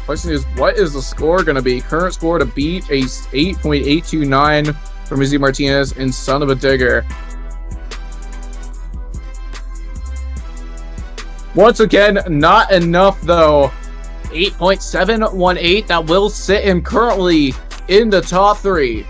Question is, what is the score going to be? Current score to beat a 8.829 from Izzy Martinez and Son of a Digger. Once again, not enough though. 8.718. That will sit him currently in the top three.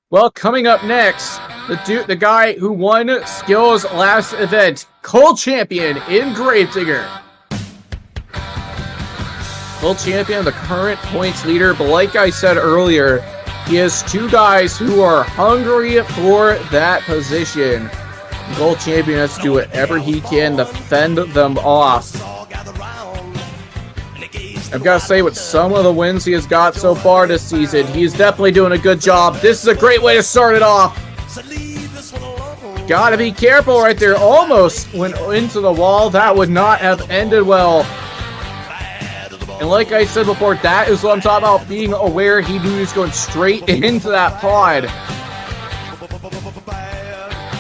Well, coming up next, the guy who won Skills last event, Cold Champion in Gravedigger. Cold Champion, the current points leader, but like I said earlier, he has two guys who are hungry for that position. Cold Champion has to do whatever he can to fend them off. I've got to say, with some of the wins he has got so far this season, he's definitely doing a good job. This is a great way to start it off. Gotta be careful right there. Almost went into the wall. That would not have ended well. And like I said before, that is what I'm talking about, being aware. He knew he was going straight into that pod.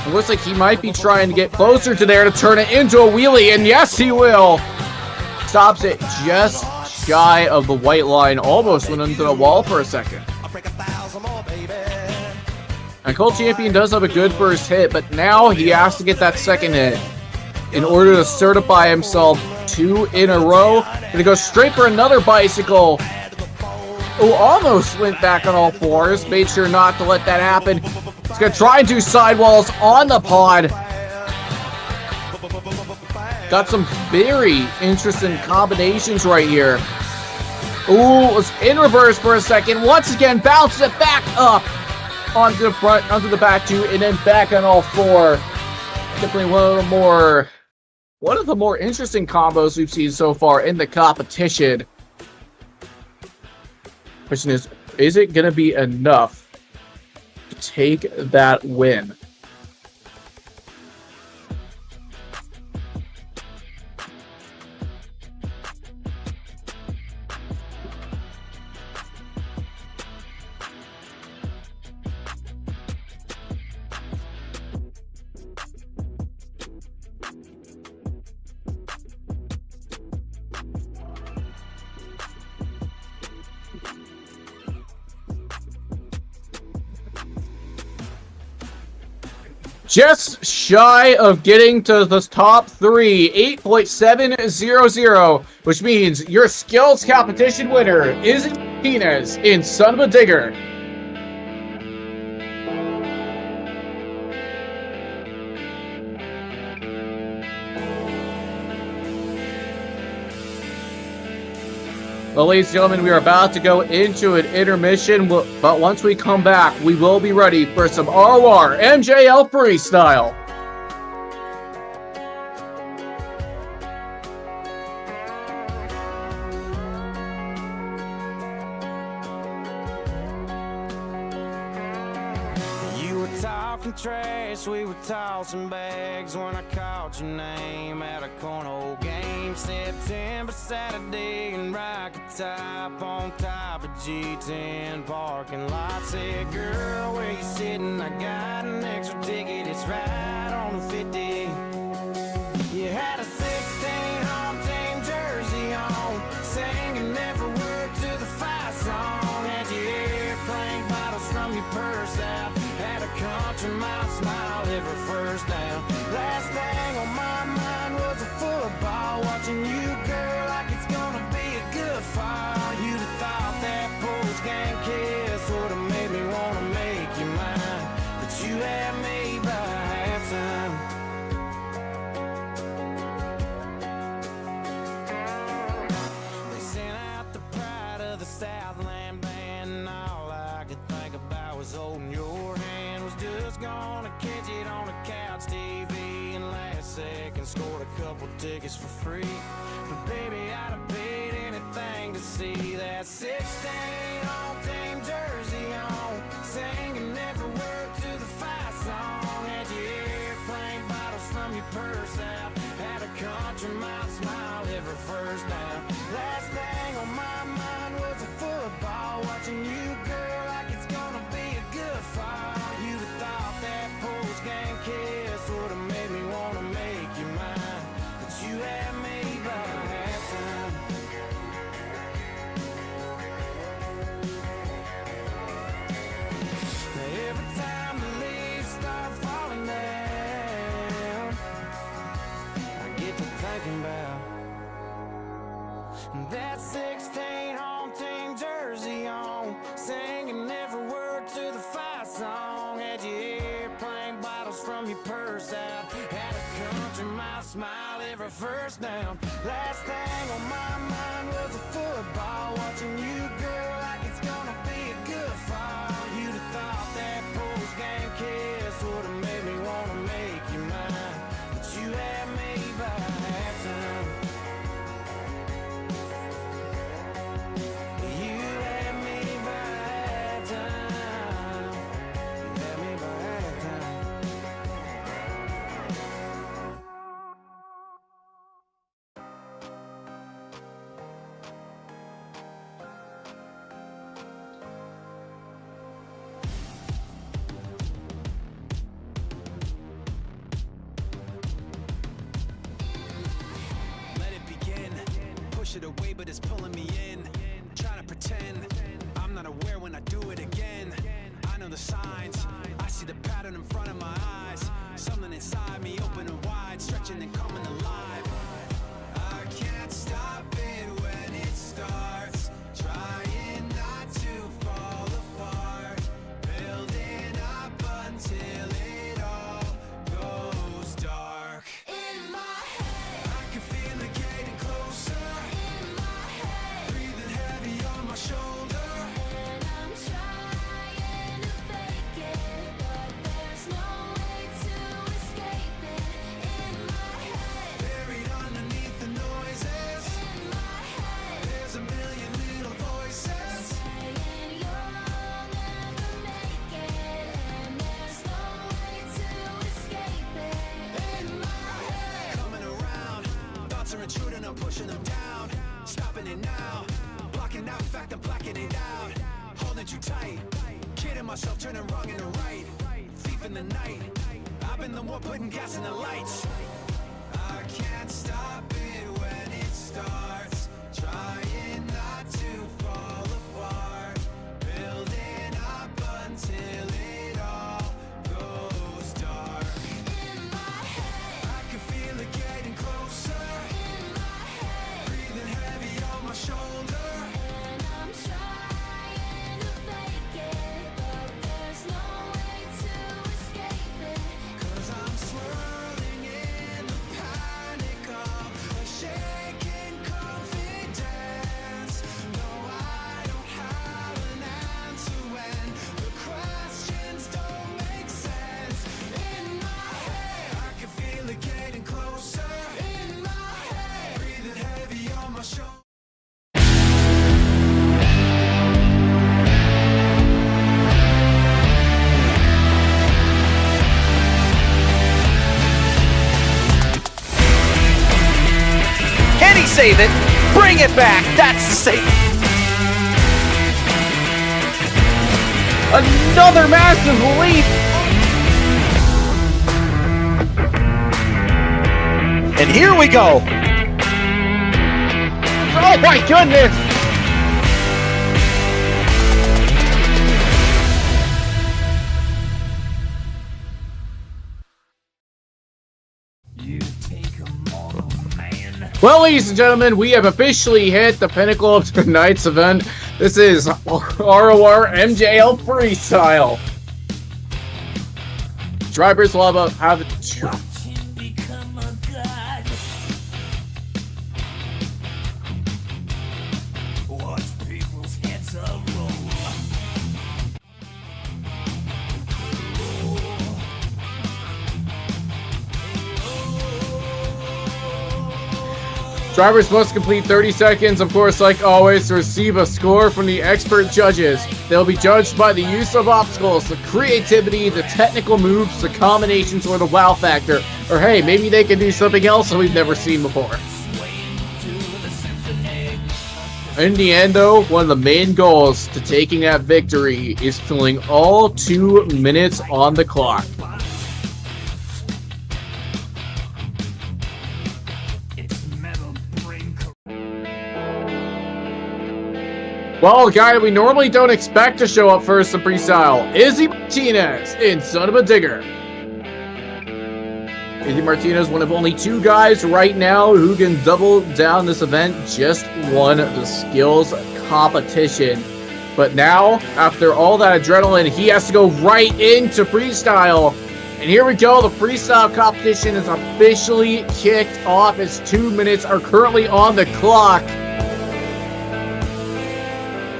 It looks like he might be trying to get closer to there to turn it into a wheelie, and yes, he will. Stops it just shy of the white line. Almost went into the wall for a second. And Cold Champion does have a good first hit, but now he has to get that second hit in order to certify himself 2 in a row. Gonna go straight for another bicycle. Oh, almost went back on all fours. Made sure not to let that happen. He's gonna try and do sidewalls on the pod. Got some very interesting combinations right here. Ooh, was in reverse for a second. Once again, bounces it back up onto the front, onto the back two, and then back on all four. Definitely one of the more interesting combos we've seen so far in the competition. Question is it going to be enough to take that win? just shy of getting to the top 3, 8.700, which means your skills competition winner is Martinez in Son of a Digger. Well, ladies and gentlemen, we are about to go into an intermission, but once we come back, we will be ready for some ROR MJL freestyle. You were talking trash, we were tossing bags when I called your name at a cornhole game. September Saturday in Rocket Top on top of G10 parking lot. Said, girl, where you sitting? I got an extra ticket, it's right on the 50. You had a 16 home team jersey on, singing every word to the fight song. Had your airplane bottles from your purse out, had a country mile smile every first down. Last thing on my mind was a football, watching you, girl, like it's gonna be a good fall. You'd have thought that post-game kiss would have made me wanna make you mine, but you had me by halftime. They sent out the pride of the Southland band, and all I could think about was holding your hand. Was just gonna catch it on a couch TV, and last second scored a couple tickets for free. But baby, I'd have paid anything to see that 16 home team jersey on, singing every word to the fight song. Had your airplane bottles from your purse out, had a country mile smile every first down. Last thing on my mind was a football, watching you, girl, like it's gonna be a good fall. You'd have thought that post-game kiss would have made me wanna make you mine, but you had me by halftime. Now every time the leaves start falling down, I get to thinking about that 16 home team jersey on, singing every word to the fight song. Had your airplane bottles from your purse out, had a country mile smile every first down. Last thing on my mind was a football, watching you, girl, like it's gonna be a good fall. You'd have thought that post-game kiss would have made me wanna make you mine, but you had me by halftime. You had me by halftime. You had me by halftime. Let it begin. Push it away, but it's pulling me in. Trying to pretend I'm not aware when I do it again. I know the signs. I see the pattern in front of my eyes. Something inside me open and wide, stretching and coming alive. I can't stop it when it starts. Trying not to fall apart. Building up until it all goes dark. In my head, I can feel it getting closer. in my head, Breathing heavy on my shoulder. and I'm trying to fake it, but there's no way to escape it. In my head, Buried underneath the noises. in my head, There's a million little voices. saying you'll never make it, and there's no way to escape it. In my head. Coming around. Thoughts are intruding, I'm pushing them down. Stopping it now. Blocking out, in fact, I'm blacking it out. Holding you tight. Kidding myself, turning wrong into right. Thief in the night. I've been the one putting gas in the lights. I can't stop it when it starts. Trying not to fall apart. Building up until it all goes dark. save it. Bring it back. That's the save. Another massive leap. And here we go. Oh my goodness. Well, ladies and gentlemen, we have officially hit the pinnacle of tonight's event. This is ROR MJL Freestyle. Drivers will have a Drivers must complete 30 seconds, of course, like always, to receive a score from the expert judges. They'll be judged by the use of obstacles, the creativity, the technical moves, the combinations, or the wow factor. Or hey, maybe they can do something else that we've never seen before. In the end, though, one of the main goals to taking that victory is filling all 2 minutes on the clock. Well, a guy that we normally don't expect to show up first in freestyle, Izzy Martinez in Son of a Digger. Izzy Martinez, one of only 2 guys right now who can double down this event, just won the skills competition. But now, after all that adrenaline, he has to go right into freestyle. And here we go, the freestyle competition is officially kicked off as 2 minutes are currently on the clock.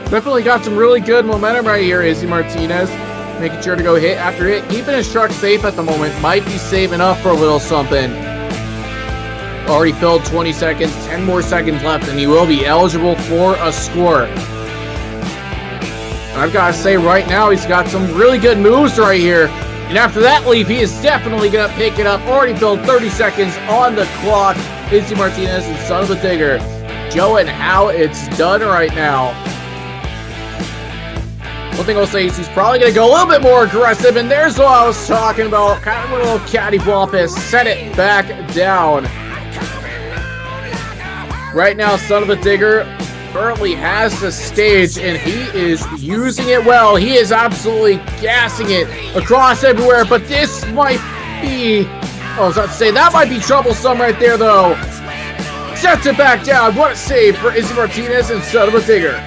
Definitely got some really good momentum right here, Izzy Martinez. Making sure to go hit after hit. Keeping his truck safe at the moment. Might be saving up for a little something. Already filled 20 seconds. 10 more seconds left, and he will be eligible for a score. And I've got to say, right now, he's got some really good moves right here. And after that leap, he is definitely going to pick it up. Already filled 30 seconds on the clock. Izzy Martinez and Son of a Digger. Joe and how it's done right now. One thing I'll say is he's probably going to go a little bit more aggressive, and there's what I was talking about. Kind of a little cattywampus. Set it back down. Right now, Son of a Digger currently has the stage, and he is using it well. He is absolutely gassing it across everywhere, but this might be... I was about to say, that might be troublesome right there, though. Sets it back down. What a save for Izzy Martinez and Son of a Digger.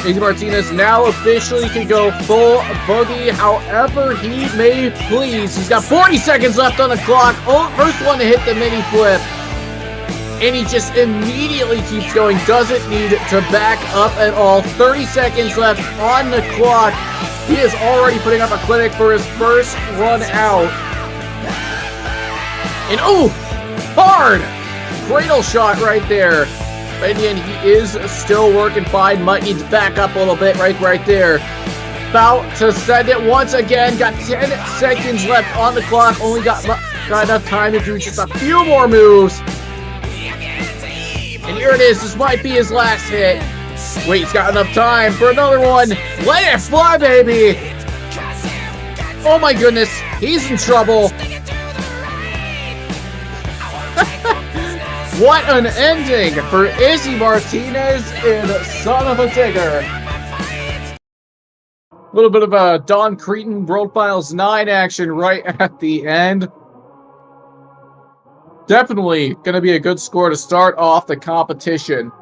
Izzy Martinez now officially can go full boogie however he may please. He's got 40 seconds left on the clock. Oh, first one to hit the mini flip. And he just immediately keeps going. Doesn't need to back up at all. 30 seconds left on the clock. He is already putting up a clinic for his first run out. And oh, hard! Cradle shot right there. In the end, he is still working fine. Might need to back up a little bit right there. About to send it once again. Got 10 seconds left on the clock. Only got enough time to do just a few more moves. And here it is. This might be his last hit. Wait, he's got enough time for another one. Let it fly, baby. Oh my goodness. He's in trouble. What an ending for Izzy Martinez in Son of a Digger. A little bit of a Don Cretan World Finals 9 action right at the end. Definitely going to be a good score to start off the competition.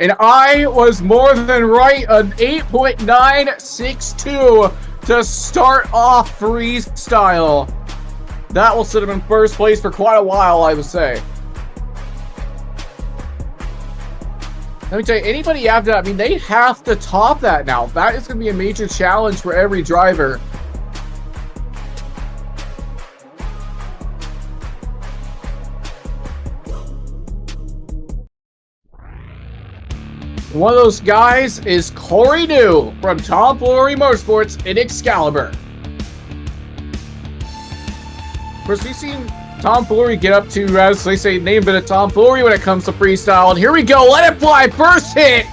And I was more than right, an 8.962 to start off freestyle. That will sit him in first place for quite a while, I would say. Let me tell you, anybody after that, I mean, they have to top that now. That is going to be a major challenge for every driver. One of those guys is Corey New from Tom Flory Motorsports in Excalibur. Of course, we've seen tomfoolery get up to, as they say, name a bit of tomfoolery when it comes to freestyle. And here we go, let it fly, first hit!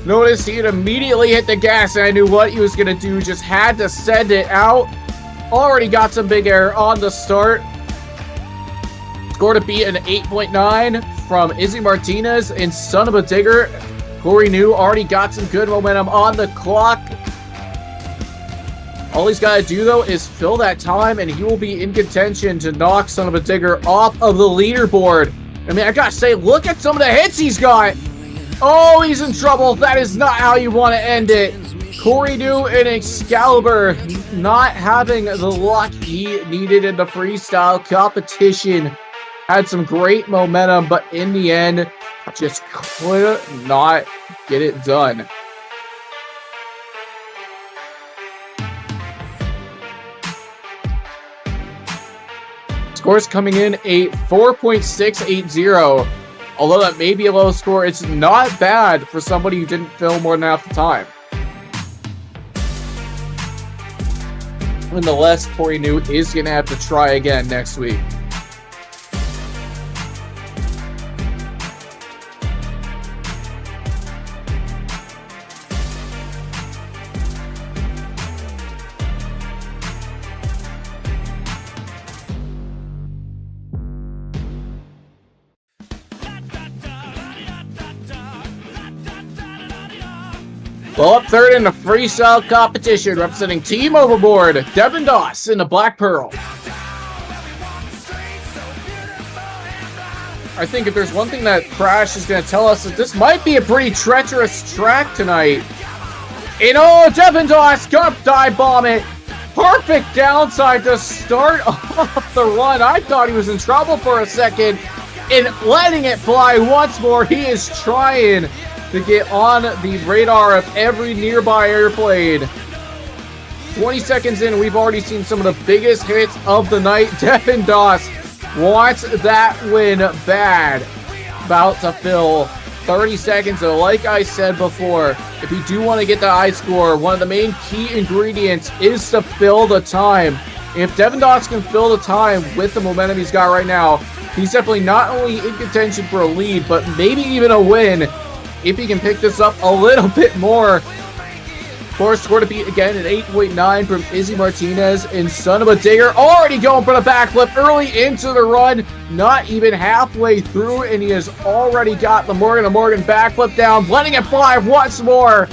Notice he had immediately hit the gas, and I knew what he was going to do, just had to send it out. Already got some big air on the start. Score to beat an 8.9 from Izzy Martinez and Son of a Digger. Corey New already got some good momentum on the clock. All he's got to do, though, is fill that time, and he will be in contention to knock Son of a Digger off of the leaderboard. I mean, I gotta say, look at some of the hits he's got. Oh, he's in trouble. That is not how you want to end it. Corey New and Excalibur not having the luck he needed in the freestyle competition. Had some great momentum, but in the end, just could not get it done. Scores coming in a 4.680. Although that may be a low score, it's not bad for somebody who didn't fill more than half the time. Nonetheless, Corey New is going to have to try again next week. Well, up third in the freestyle competition, representing Team Overboard, Devin Doss in the Black Pearl. I think if there's one thing that Crash is going to tell us, that this might be a pretty treacherous track tonight. And oh, Devin Doss gonna dive bomb it. Perfect downside to start off the run. I thought he was in trouble for a second. And letting it fly once more, he is trying to get on the radar of every nearby airplane. 20 seconds in, we've already seen some of the biggest hits of the night. Devin Doss wants that win bad. About to fill 30 seconds. So like I said before, if you do want to get the high score, one of the main key ingredients is to fill the time. If Devin Doss can fill the time with the momentum he's got right now, he's definitely not only in contention for a lead, but maybe even a win if he can pick this up a little bit more. Of course, score to beat again at 8.9 from Izzy Martinez, and Son of a Digger already going for the backflip early into the run, not even halfway through, and he has already got the Morgan to Morgan backflip down, letting it fly once more.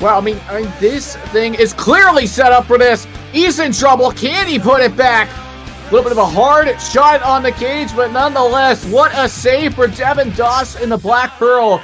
Wow, I mean, this thing is clearly set up for this. He's in trouble. Can he put it back? A little bit of a hard shot on the cage, but nonetheless, what a save for Devin Doss in the Black Pearl.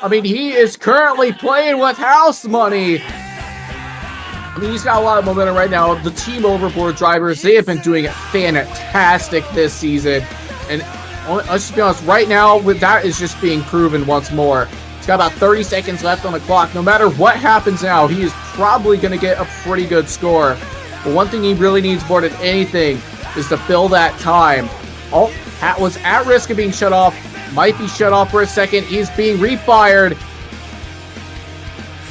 I mean, he is currently playing with house money. I mean, he's got a lot of momentum right now. The Team Overboard drivers, they have been doing fantastic this season. And let's just be honest, right now, that is just being proven once more. He's got about 30 seconds left on the clock. No matter what happens now, he is probably going to get a pretty good score. But one thing he really needs more than anything is to fill that time. Oh, Hat was at risk of being shut off. Might be shut off for a second. He's being refired.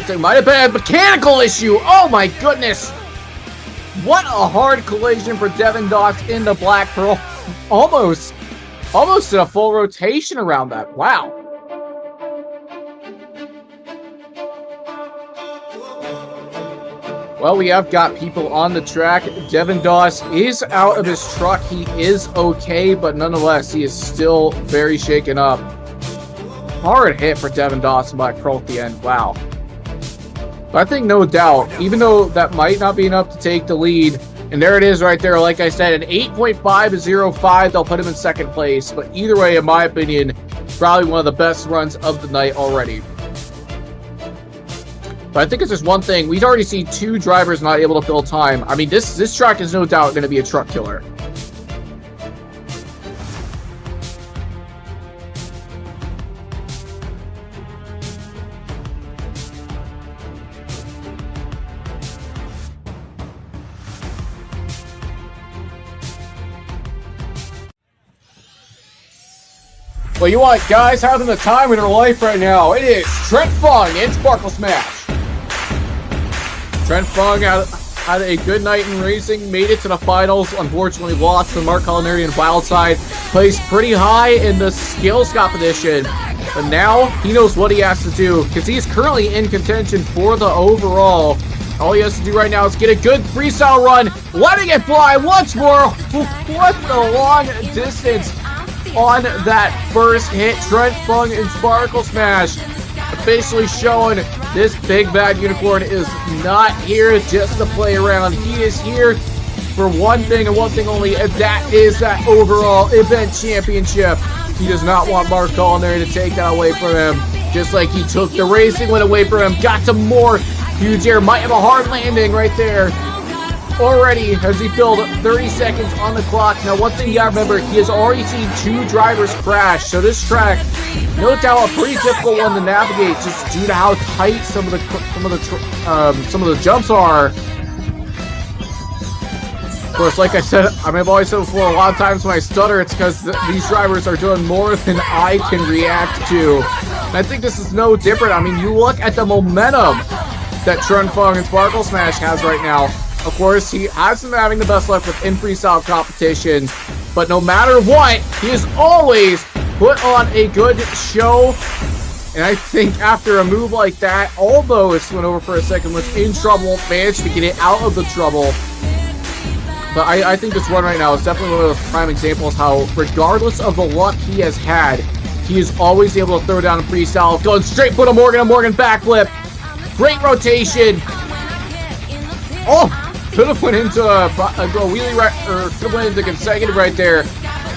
It might have been a mechanical issue. Oh my goodness. What a hard collision for Devin Doss in the Black Pearl. Almost did a full rotation around that. Wow. Well, we have got people on the track. Devin Doss is out of his truck. He is okay, but nonetheless, he is still very shaken up. Hard hit for Devin Doss and Black Pearl at the end. Wow. But I think no doubt, even though that might not be enough to take the lead, and there it is right there, like I said, an 8.505, they'll put him in second place. But either way, in my opinion, probably one of the best runs of the night already. But I think it's just one thing. We've already seen two drivers not able to fill time. I mean, this track is no doubt going to be a truck killer. Well, you want guys having the time in their life right now. It is Trent Fung and Sparkle Smash. Trent Fung had a good night in racing, made it to the finals, unfortunately lost to Mark Culinary and Wildside, placed pretty high in the skills competition, but now he knows what he has to do, because he's currently in contention for the overall. All he has to do right now is get a good freestyle run, letting it fly once more. What the long distance on that first hit. Trent Fung and Sparkle Smash officially showing this big bad unicorn is not here just to play around. He is here for one thing and one thing only, and that is that overall event championship. He does not want Mark Culinary to take that away from him, just like he took the racing win away from him. Got some more huge air, might have a hard landing right there. Already has he filled 30 seconds on the clock. Now, one thing you gotta remember, he has already seen 2 drivers crash. So this track, no doubt, a pretty difficult one to navigate, just due to how tight some of the jumps are. Of course, like I said, I've always said before, a lot of times when I stutter, it's because these drivers are doing more than I can react to. And I think this is no different. I mean, you look at the momentum that Trent Fung and Sparkle Smash has right now. Of course, he hasn't been having the best luck with in-freestyle competitions, but no matter what, he has always put on a good show. And I think after a move like that, almost went over for a second, was in trouble, managed to get it out of the trouble. But I think this run right now is definitely one of those prime examples how, regardless of the luck he has had, he is always able to throw down a freestyle, going straight for a Morgan backflip. Great rotation. Oh, could have went into a wheelie right, or could have went into consecutive right there.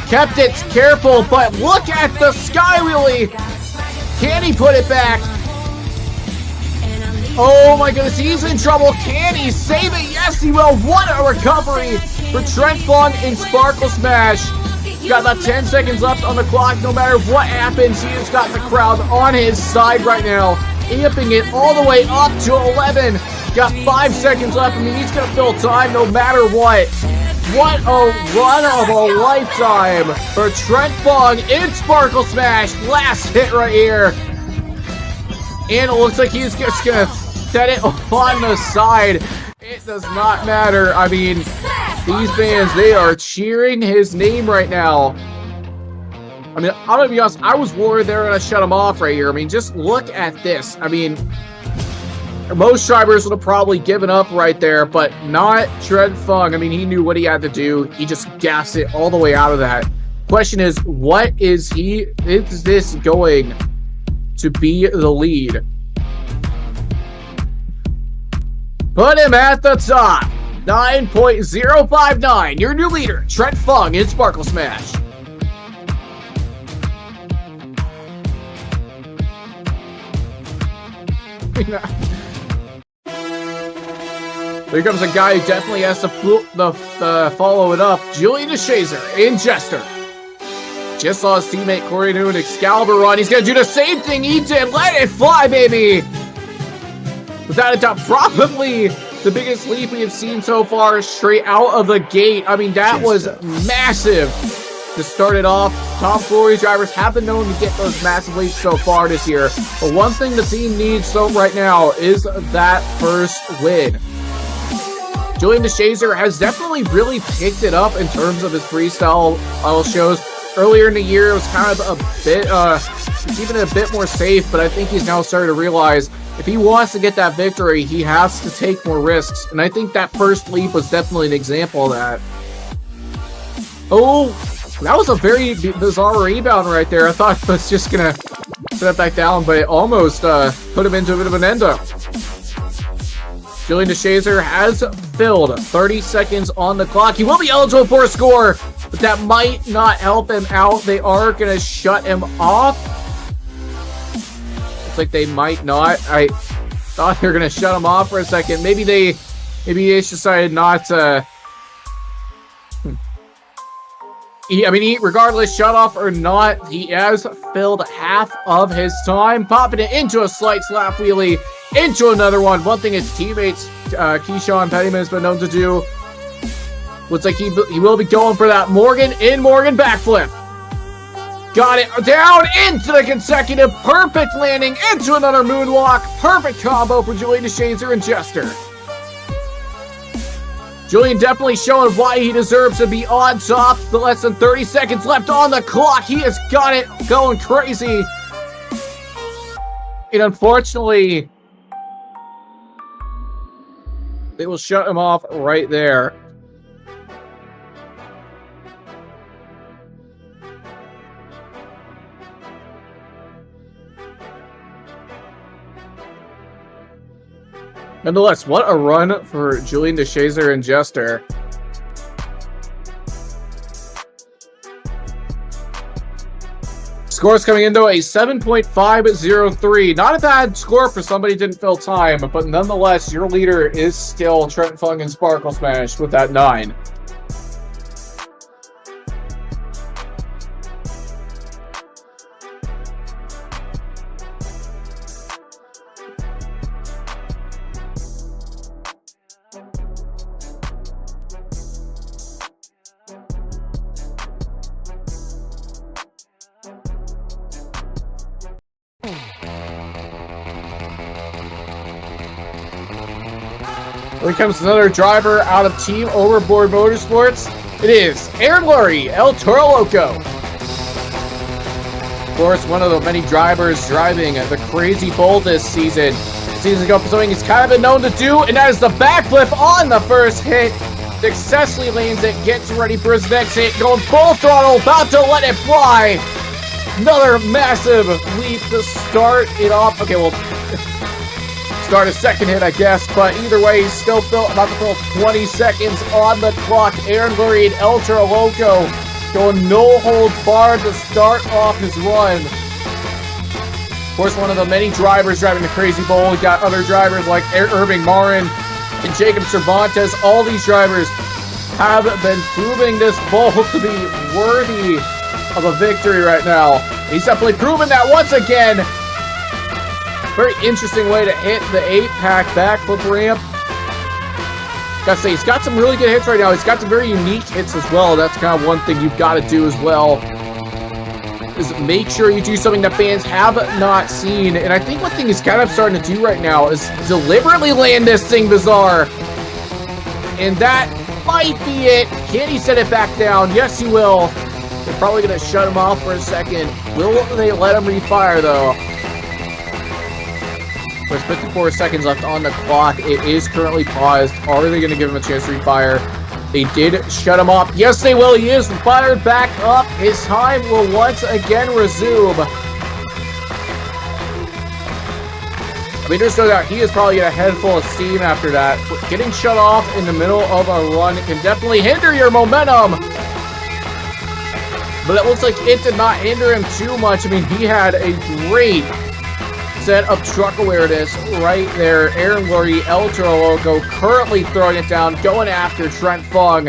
Kept it careful, but look at the sky wheelie. Can he put it back? Oh my goodness, he's in trouble. Can he save it? Yes, he will. What a recovery for Trent Fung in Sparkle Smash. Got about 10 seconds left on the clock. No matter what happens, he has got the crowd on his side right now, amping it all the way up to 11. Got 5 seconds left. I mean, he's going to fill time no matter what. What a run of a lifetime for Trent Fung in Sparkle Smash. Last hit right here. And it looks like he's just going to set it on the side. It does not matter. I mean, these fans, they are cheering his name right now. I mean, I'm going to be honest, I was worried they were going to shut him off right here. I mean, just look at this. I mean, most drivers would have probably given up right there, but not Trent Fung. I mean, he knew what he had to do. He just gassed it all the way out of that. Question is, what is this going to be the lead? Put him at the top. 9.059. Your new leader, Trent Fung in Sparkle Smash. Here comes a guy who definitely has to follow it up. Julian DeShazer in Jester. Just saw his teammate Corey do an Excalibur run. He's going to do the same thing he did. Let it fly, baby. Without a doubt, probably the biggest leap we have seen so far straight out of the gate. I mean, that was massive to start it off. Top Glory drivers have been known to get those massive leaps so far this year. But one thing the team needs right now is that first win. Julian DeShazer has definitely really picked it up in terms of his freestyle shows. Earlier in the year, it was kind of a bit, keeping it a bit more safe, but I think he's now starting to realize if he wants to get that victory, he has to take more risks. And I think that first leap was definitely an example of that. Oh, that was a very bizarre rebound right there. I thought it was just going to set it back down, but it almost put him into a bit of an endo. Julian DeShazer has filled 30 seconds on the clock. He will be eligible for a score, but that might not help him out. They are going to shut him off. Looks like they might not. I thought they were going to shut him off for a second. Maybe they just decided not to. Regardless, shut off or not, he has filled half of his time, popping it into a slight slap wheelie, into another one. One thing his teammates, Keyshawn Pettyman, has been known to do. Looks like he will be going for that Morgan backflip. Got it down into the consecutive perfect landing, into another moonwalk. Perfect combo for Julian DeShazer and Jester. Julian definitely showing why he deserves to be on top. The less than 30 seconds left on the clock. He has got it going crazy. And unfortunately, they will shut him off right there. Nonetheless, what a run for Julian DeShazer and Jester. Scores coming into a 7.503. Not a bad score for somebody who didn't fill time, but nonetheless, your leader is still Trent Fung and Sparkle Smash with that 9. Here comes another driver out of Team Overboard Motorsports. It is Aaron Lurie, El Toro Loco. Of course, one of the many drivers driving the Crazy Bull this season. Season ago for something he's kind of been known to do, and that is the backflip on the first hit. Successfully lands it, gets ready for his next hit, going full throttle, about to let it fly. Another massive leap to start it off. Okay, well, start a second hit, I guess, but either way, he's still about to fill 20 seconds on the clock. Aaron Lurie and El Toro Loco going no holds barred to start off his run. Of course, one of the many drivers driving the Crazy Bull. We got other drivers like Irving Marin and Jacob Cervantes. All these drivers have been proving this bull to be worthy of a victory right now. He's definitely proven that once again. Very interesting way to hit the 8-pack backflip ramp. Gotta say, he's got some really good hits right now. He's got some very unique hits as well. That's kind of one thing you've got to do as well, is make sure you do something that fans have not seen. And I think one thing he's kind of starting to do right now is deliberately land this thing bizarre. And that might be it. Can he set it back down? Yes, he will. They're probably going to shut him off for a second. Will they let him refire, though? There's 54 seconds left on the clock. It is currently paused. Are they going to give him a chance to refire? They did shut him off. Yes, they will. He is fired back up. His time will once again resume. I mean, there's no doubt he is probably a head full of steam after that. But getting shut off in the middle of a run can definitely hinder your momentum. But it looks like it did not hinder him too much. I mean, he had a great set of truck awareness right there. Aaron Lurie, El Toro Loco currently throwing it down, going after Trent Fung.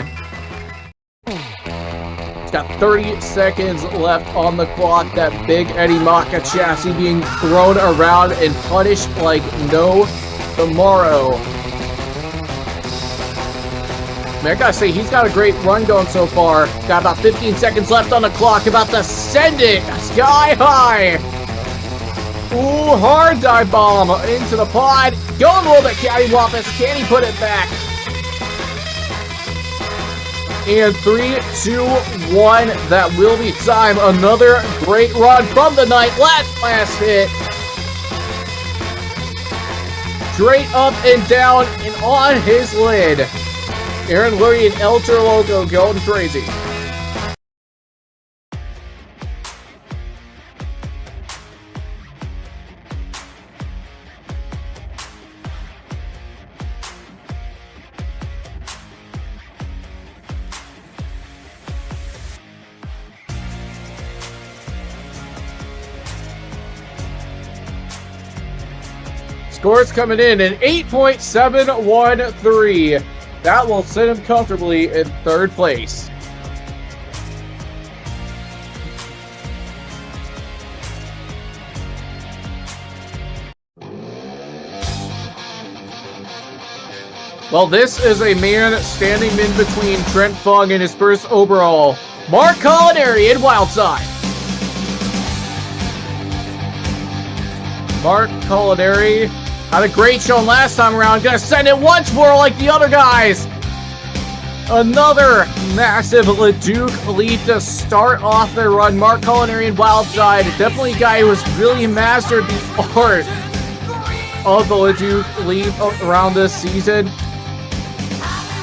He's got 30 seconds left on the clock. That big Eddie Maka chassis being thrown around and punished like no tomorrow. I mean, I gotta say, he's got a great run going so far. Got about 15 seconds left on the clock, about to send it sky high. Ooh, hard dive bomb into the pod. Going a little bit cattywampus. Can he put it back? And 3, 2, 1. That will be time. Another great run from the night. Last hit. Straight up and down and on his lid. Aaron Lurie and El Toro Loco going crazy. Scores coming in at 8.713. That will sit him comfortably in third place. Well, this is a man standing in between Trent Fung and his first overall, Mark Culinary in Wildside. Mark Culinary had a great show last time around. Gonna send it once more like the other guys. Another massive Leduc lead to start off their run. Mark Culinary and Wildside, definitely a guy who has really mastered the art of the Leduc lead around this season.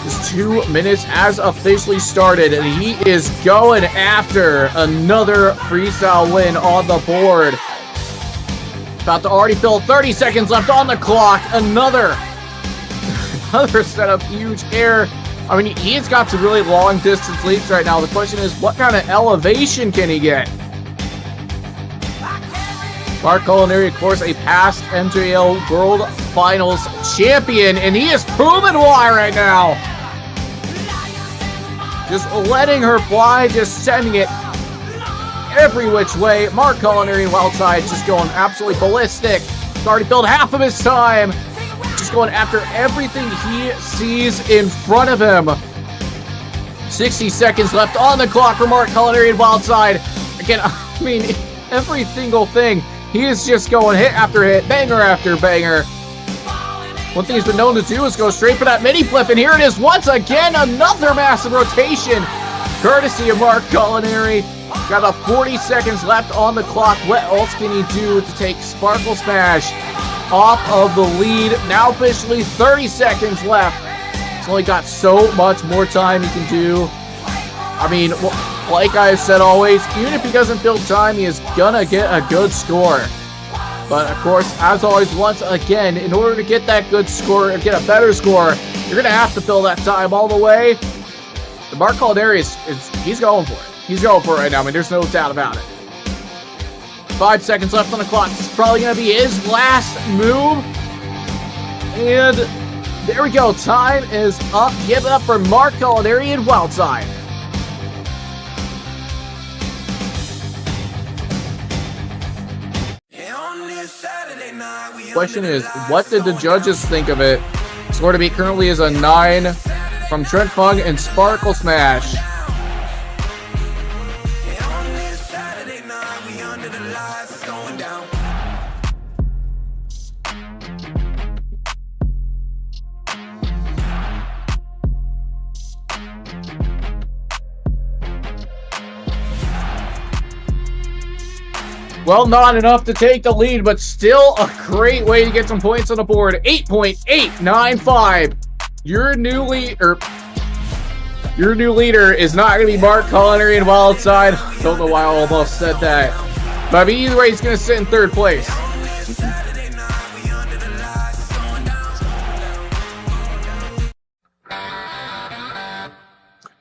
Just 2 minutes has officially started, and he is going after another freestyle win on the board. About to already fill 30 seconds left on the clock. Another set of huge air. I mean, he's got some really long distance leaps right now. The question is, what kind of elevation can he get? Mark Culinary, of course, a past MJL World Finals champion, and he is proven why right now. Just letting her fly, just sending it every which way. Mark Culinary and Wildside just going absolutely ballistic. He's already filled half of his time. Just going after everything he sees in front of him. 60 seconds left on the clock for Mark Culinary and Wildside. Again, I mean, every single thing. He is just going hit after hit, banger after banger. One thing he's been known to do is go straight for that mini flip, and here it is once again, another massive rotation, courtesy of Mark Culinary. Got about 40 seconds left on the clock. What else can he do to take Sparkle Smash off of the lead? Now officially 30 seconds left. He's only got so much more time he can do. I mean, like I've said always, even if he doesn't build time, he is gonna get a good score. But of course, as always, once again, in order to get that good score or get a better score, you're gonna have to fill that time all the way. The Mark Culinary he's going for it. He's going for it right now. I mean, there's no doubt about it. 5 seconds left on the clock. This is probably gonna be his last move. And there we go. Time is up. Give it up for Mark Culinary and Wildside. Question is, what did the judges think of it? Score to beat currently is a 9 from Trent Fung and Sparkle Smash. Well, not enough to take the lead, but still a great way to get some points on the board. 8.895. Your new leader is not going to be Mark Culinary and Wildside. Don't know why I almost said that. But I mean, either way, he's going to sit in third place.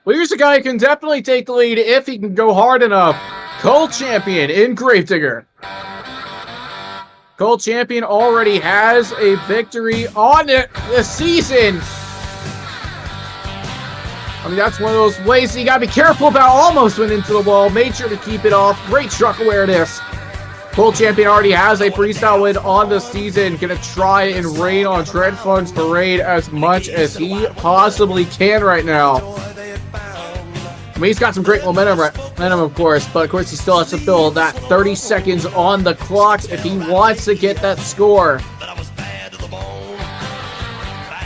Well, here's a guy who can definitely take the lead if he can go hard enough. Cold Champion in Gravedigger. Cold Champion already has a victory on the season. I mean, that's one of those ways you gotta be careful about. Almost went into the wall. Made sure to keep it off. Great truck awareness. Cold Champion already has a freestyle win on the season. Gonna try and rain on Trent Fung's parade as much as he possibly can right now. I mean, he's got some great momentum, of course, but of course he still has to fill that 30 seconds on the clock if he wants to get that score.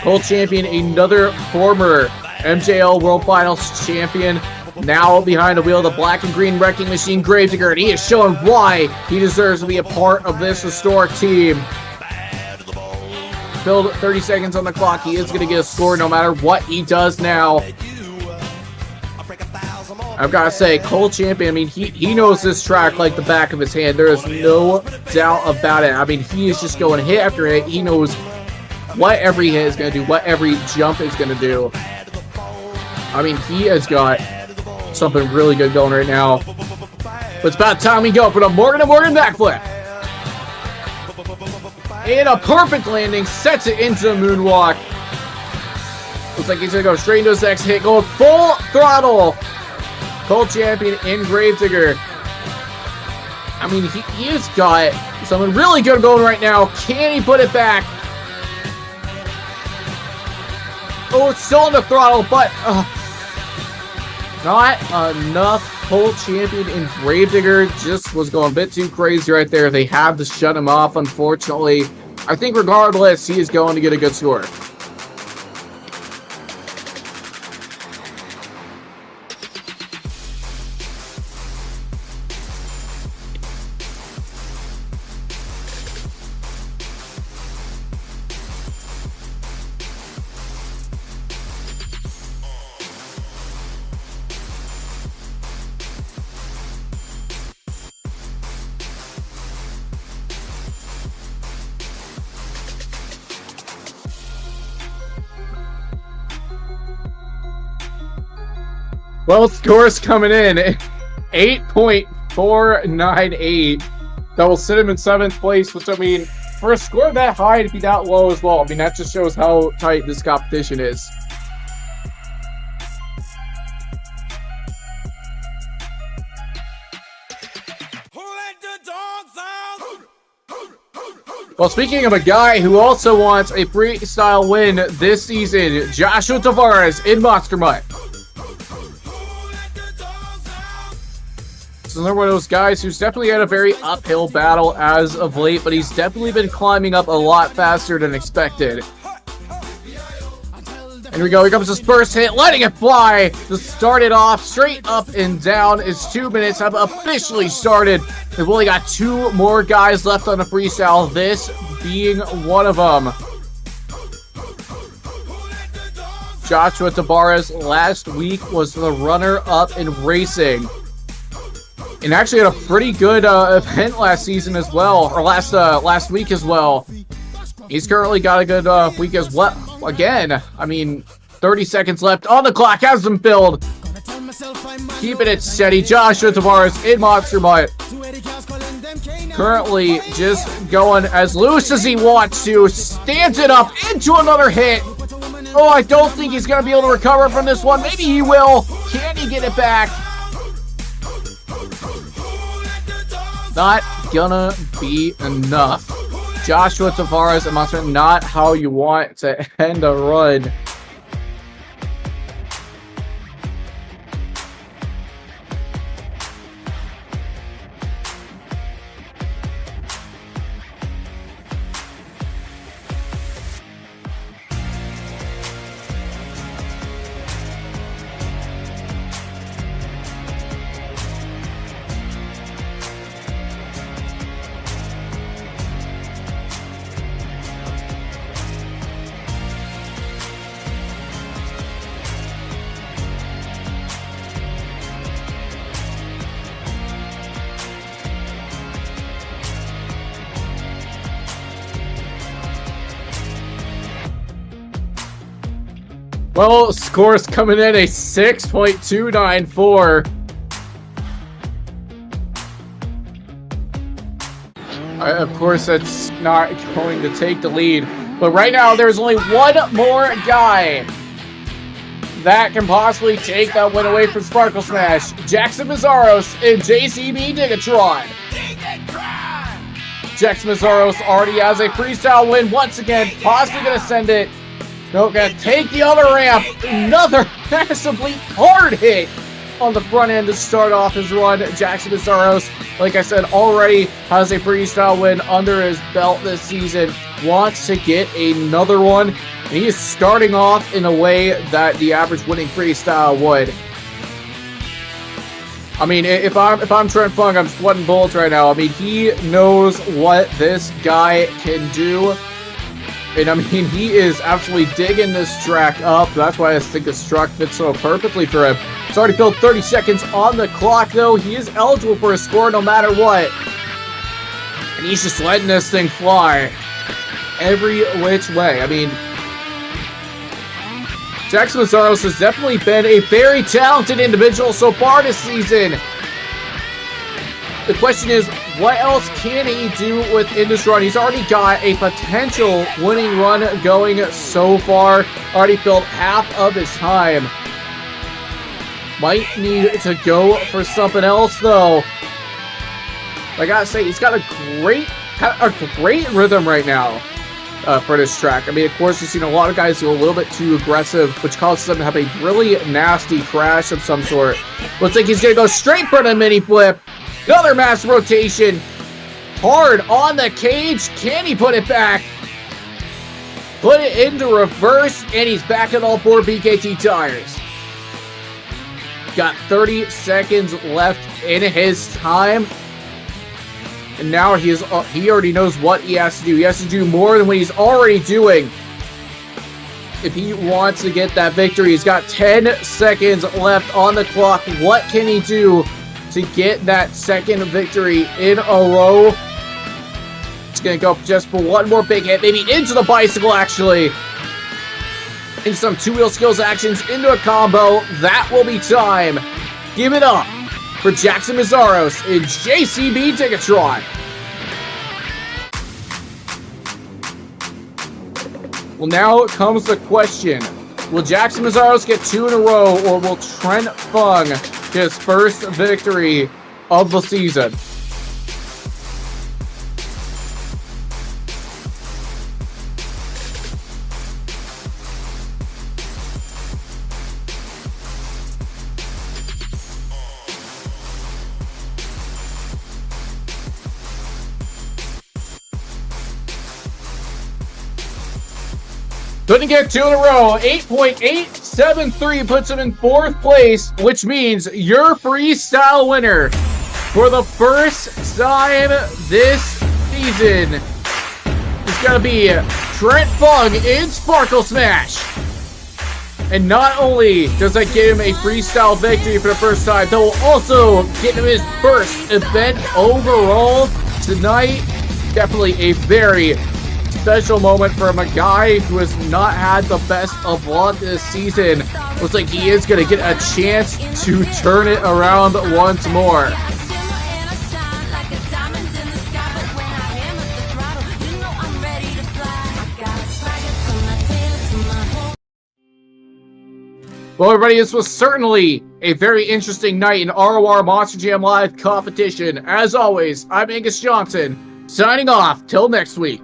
Cold Champion, another former MJL World Finals champion, now behind the wheel of the black and green wrecking machine Gravedigger, and he is showing why he deserves to be a part of this historic team. Filled 30 seconds on the clock. He is going to get a score no matter what he does now. I've got to say, Cold Champion, I mean, he knows this track like the back of his hand. There is no doubt about it. I mean, he is just going hit after hit. He knows what every hit is going to do, what every jump is going to do. I mean, he has got something really good going right now. But it's about time we go for the Morgan & Morgan backflip. And a perfect landing, sets it into a moonwalk. Looks like he's going to go straight into his next hit, going full throttle. Cold Champion in Gravedigger. I mean, he has got something really good going right now. Can he put it back? Oh, it's still on the throttle, but not enough. Cold Champion in Gravedigger just was going a bit too crazy right there. They have to shut him off, unfortunately. I think regardless, he is going to get a good score. Well, scores coming in 8.498. That will sit him in 7th place, which, I mean, for a score that high to be that low as well, I mean, that just shows how tight this competition is. Well, speaking of a guy who also wants a freestyle win this season, Joshua Tavares in Monster Mutt. This is another one of those guys who's definitely had a very uphill battle as of late, but he's definitely been climbing up a lot faster than expected. And here we go, here comes his first hit, letting it fly to start it off, straight up and down. His 2 minutes have officially started. We've only got 2 more guys left on the freestyle, this being one of them. Joshua Tavares last week was the runner-up in racing. And actually had a pretty good event last season as well, or last week as well. He's currently got a good week as well. Again, I mean, 30 seconds left on the clock, has them filled. Keeping it steady, Joshua Tavares in Monster Mutt. Currently just going as loose as he wants to. Stands it up into another hit. Oh, I don't think he's going to be able to recover from this one. Maybe he will. Can he get it back? Not gonna be enough. Joshua Tavares and Monster, not how you want to end a run. Well, scores coming in a 6.294. Of course, that's not going to take the lead. But right now, there's only one more guy that can possibly take that win away from Sparkle Smash. Jackson Mazzaros and JCB Digatron. Jackson Mazzaros already has a freestyle win once again. Possibly going to send it. No, gonna take the other ramp. Another massively hard hit on the front end to start off his run. Jackson Mazzaros, like I said, already has a freestyle win under his belt this season. Wants to get another one. And he is starting off in a way that the average winning freestyle would. I mean, if I'm Trent Funk, I'm sweating bullets right now. I mean, he knows what this guy can do. And I mean, he is absolutely digging this track up. That's why I think this track fits so perfectly for him. It's already filled 30 seconds on the clock, though. He is eligible for a score no matter what. And he's just letting this thing fly every which way. I mean, Jackson Mazzaros has definitely been a very talented individual so far this season. The question is, what else can he do within this run? He's already got a potential winning run going so far. Already filled half of his time. Might need to go for something else, though. I gotta say, he's got a great rhythm right now for this track. I mean, of course, you've seen a lot of guys go a little bit too aggressive, which causes them to have a really nasty crash of some sort. Looks like he's gonna go straight for the mini flip. Another mass rotation. Hard on the cage. Can he put it back? Put it into reverse, and he's back at all 4 BKT tires. Got 30 seconds left in his time. And now he already knows what he has to do. He has to do more than what he's already doing if he wants to get that victory. He's got 10 seconds left on the clock. What can he do to get that second victory in a row? It's going to go just for one more big hit, maybe into the bicycle, actually. and some two-wheel skills actions into a combo. That will be time. Give it up for Jackson Mazzaros in JCB Ticketron. Well, now comes the question. Will Jackson Mazzaros get 2 in a row, or will Trent Fung get his first victory of the season? Couldn't get 2 in a row. 8.873 puts him in 4th place, which means your freestyle winner for the first time this season is going to be Trent Fung in Sparkle Smash. And not only does that give him a freestyle victory for the first time, that will also get him his first event overall tonight. Definitely a very special moment from a guy who has not had the best of luck this season. Looks like he is going to get a chance to turn it around once more. Well, everybody, this was certainly a very interesting night in ROR Monster Jam Live competition. As always, I'm Angus Johnson, signing off till next week.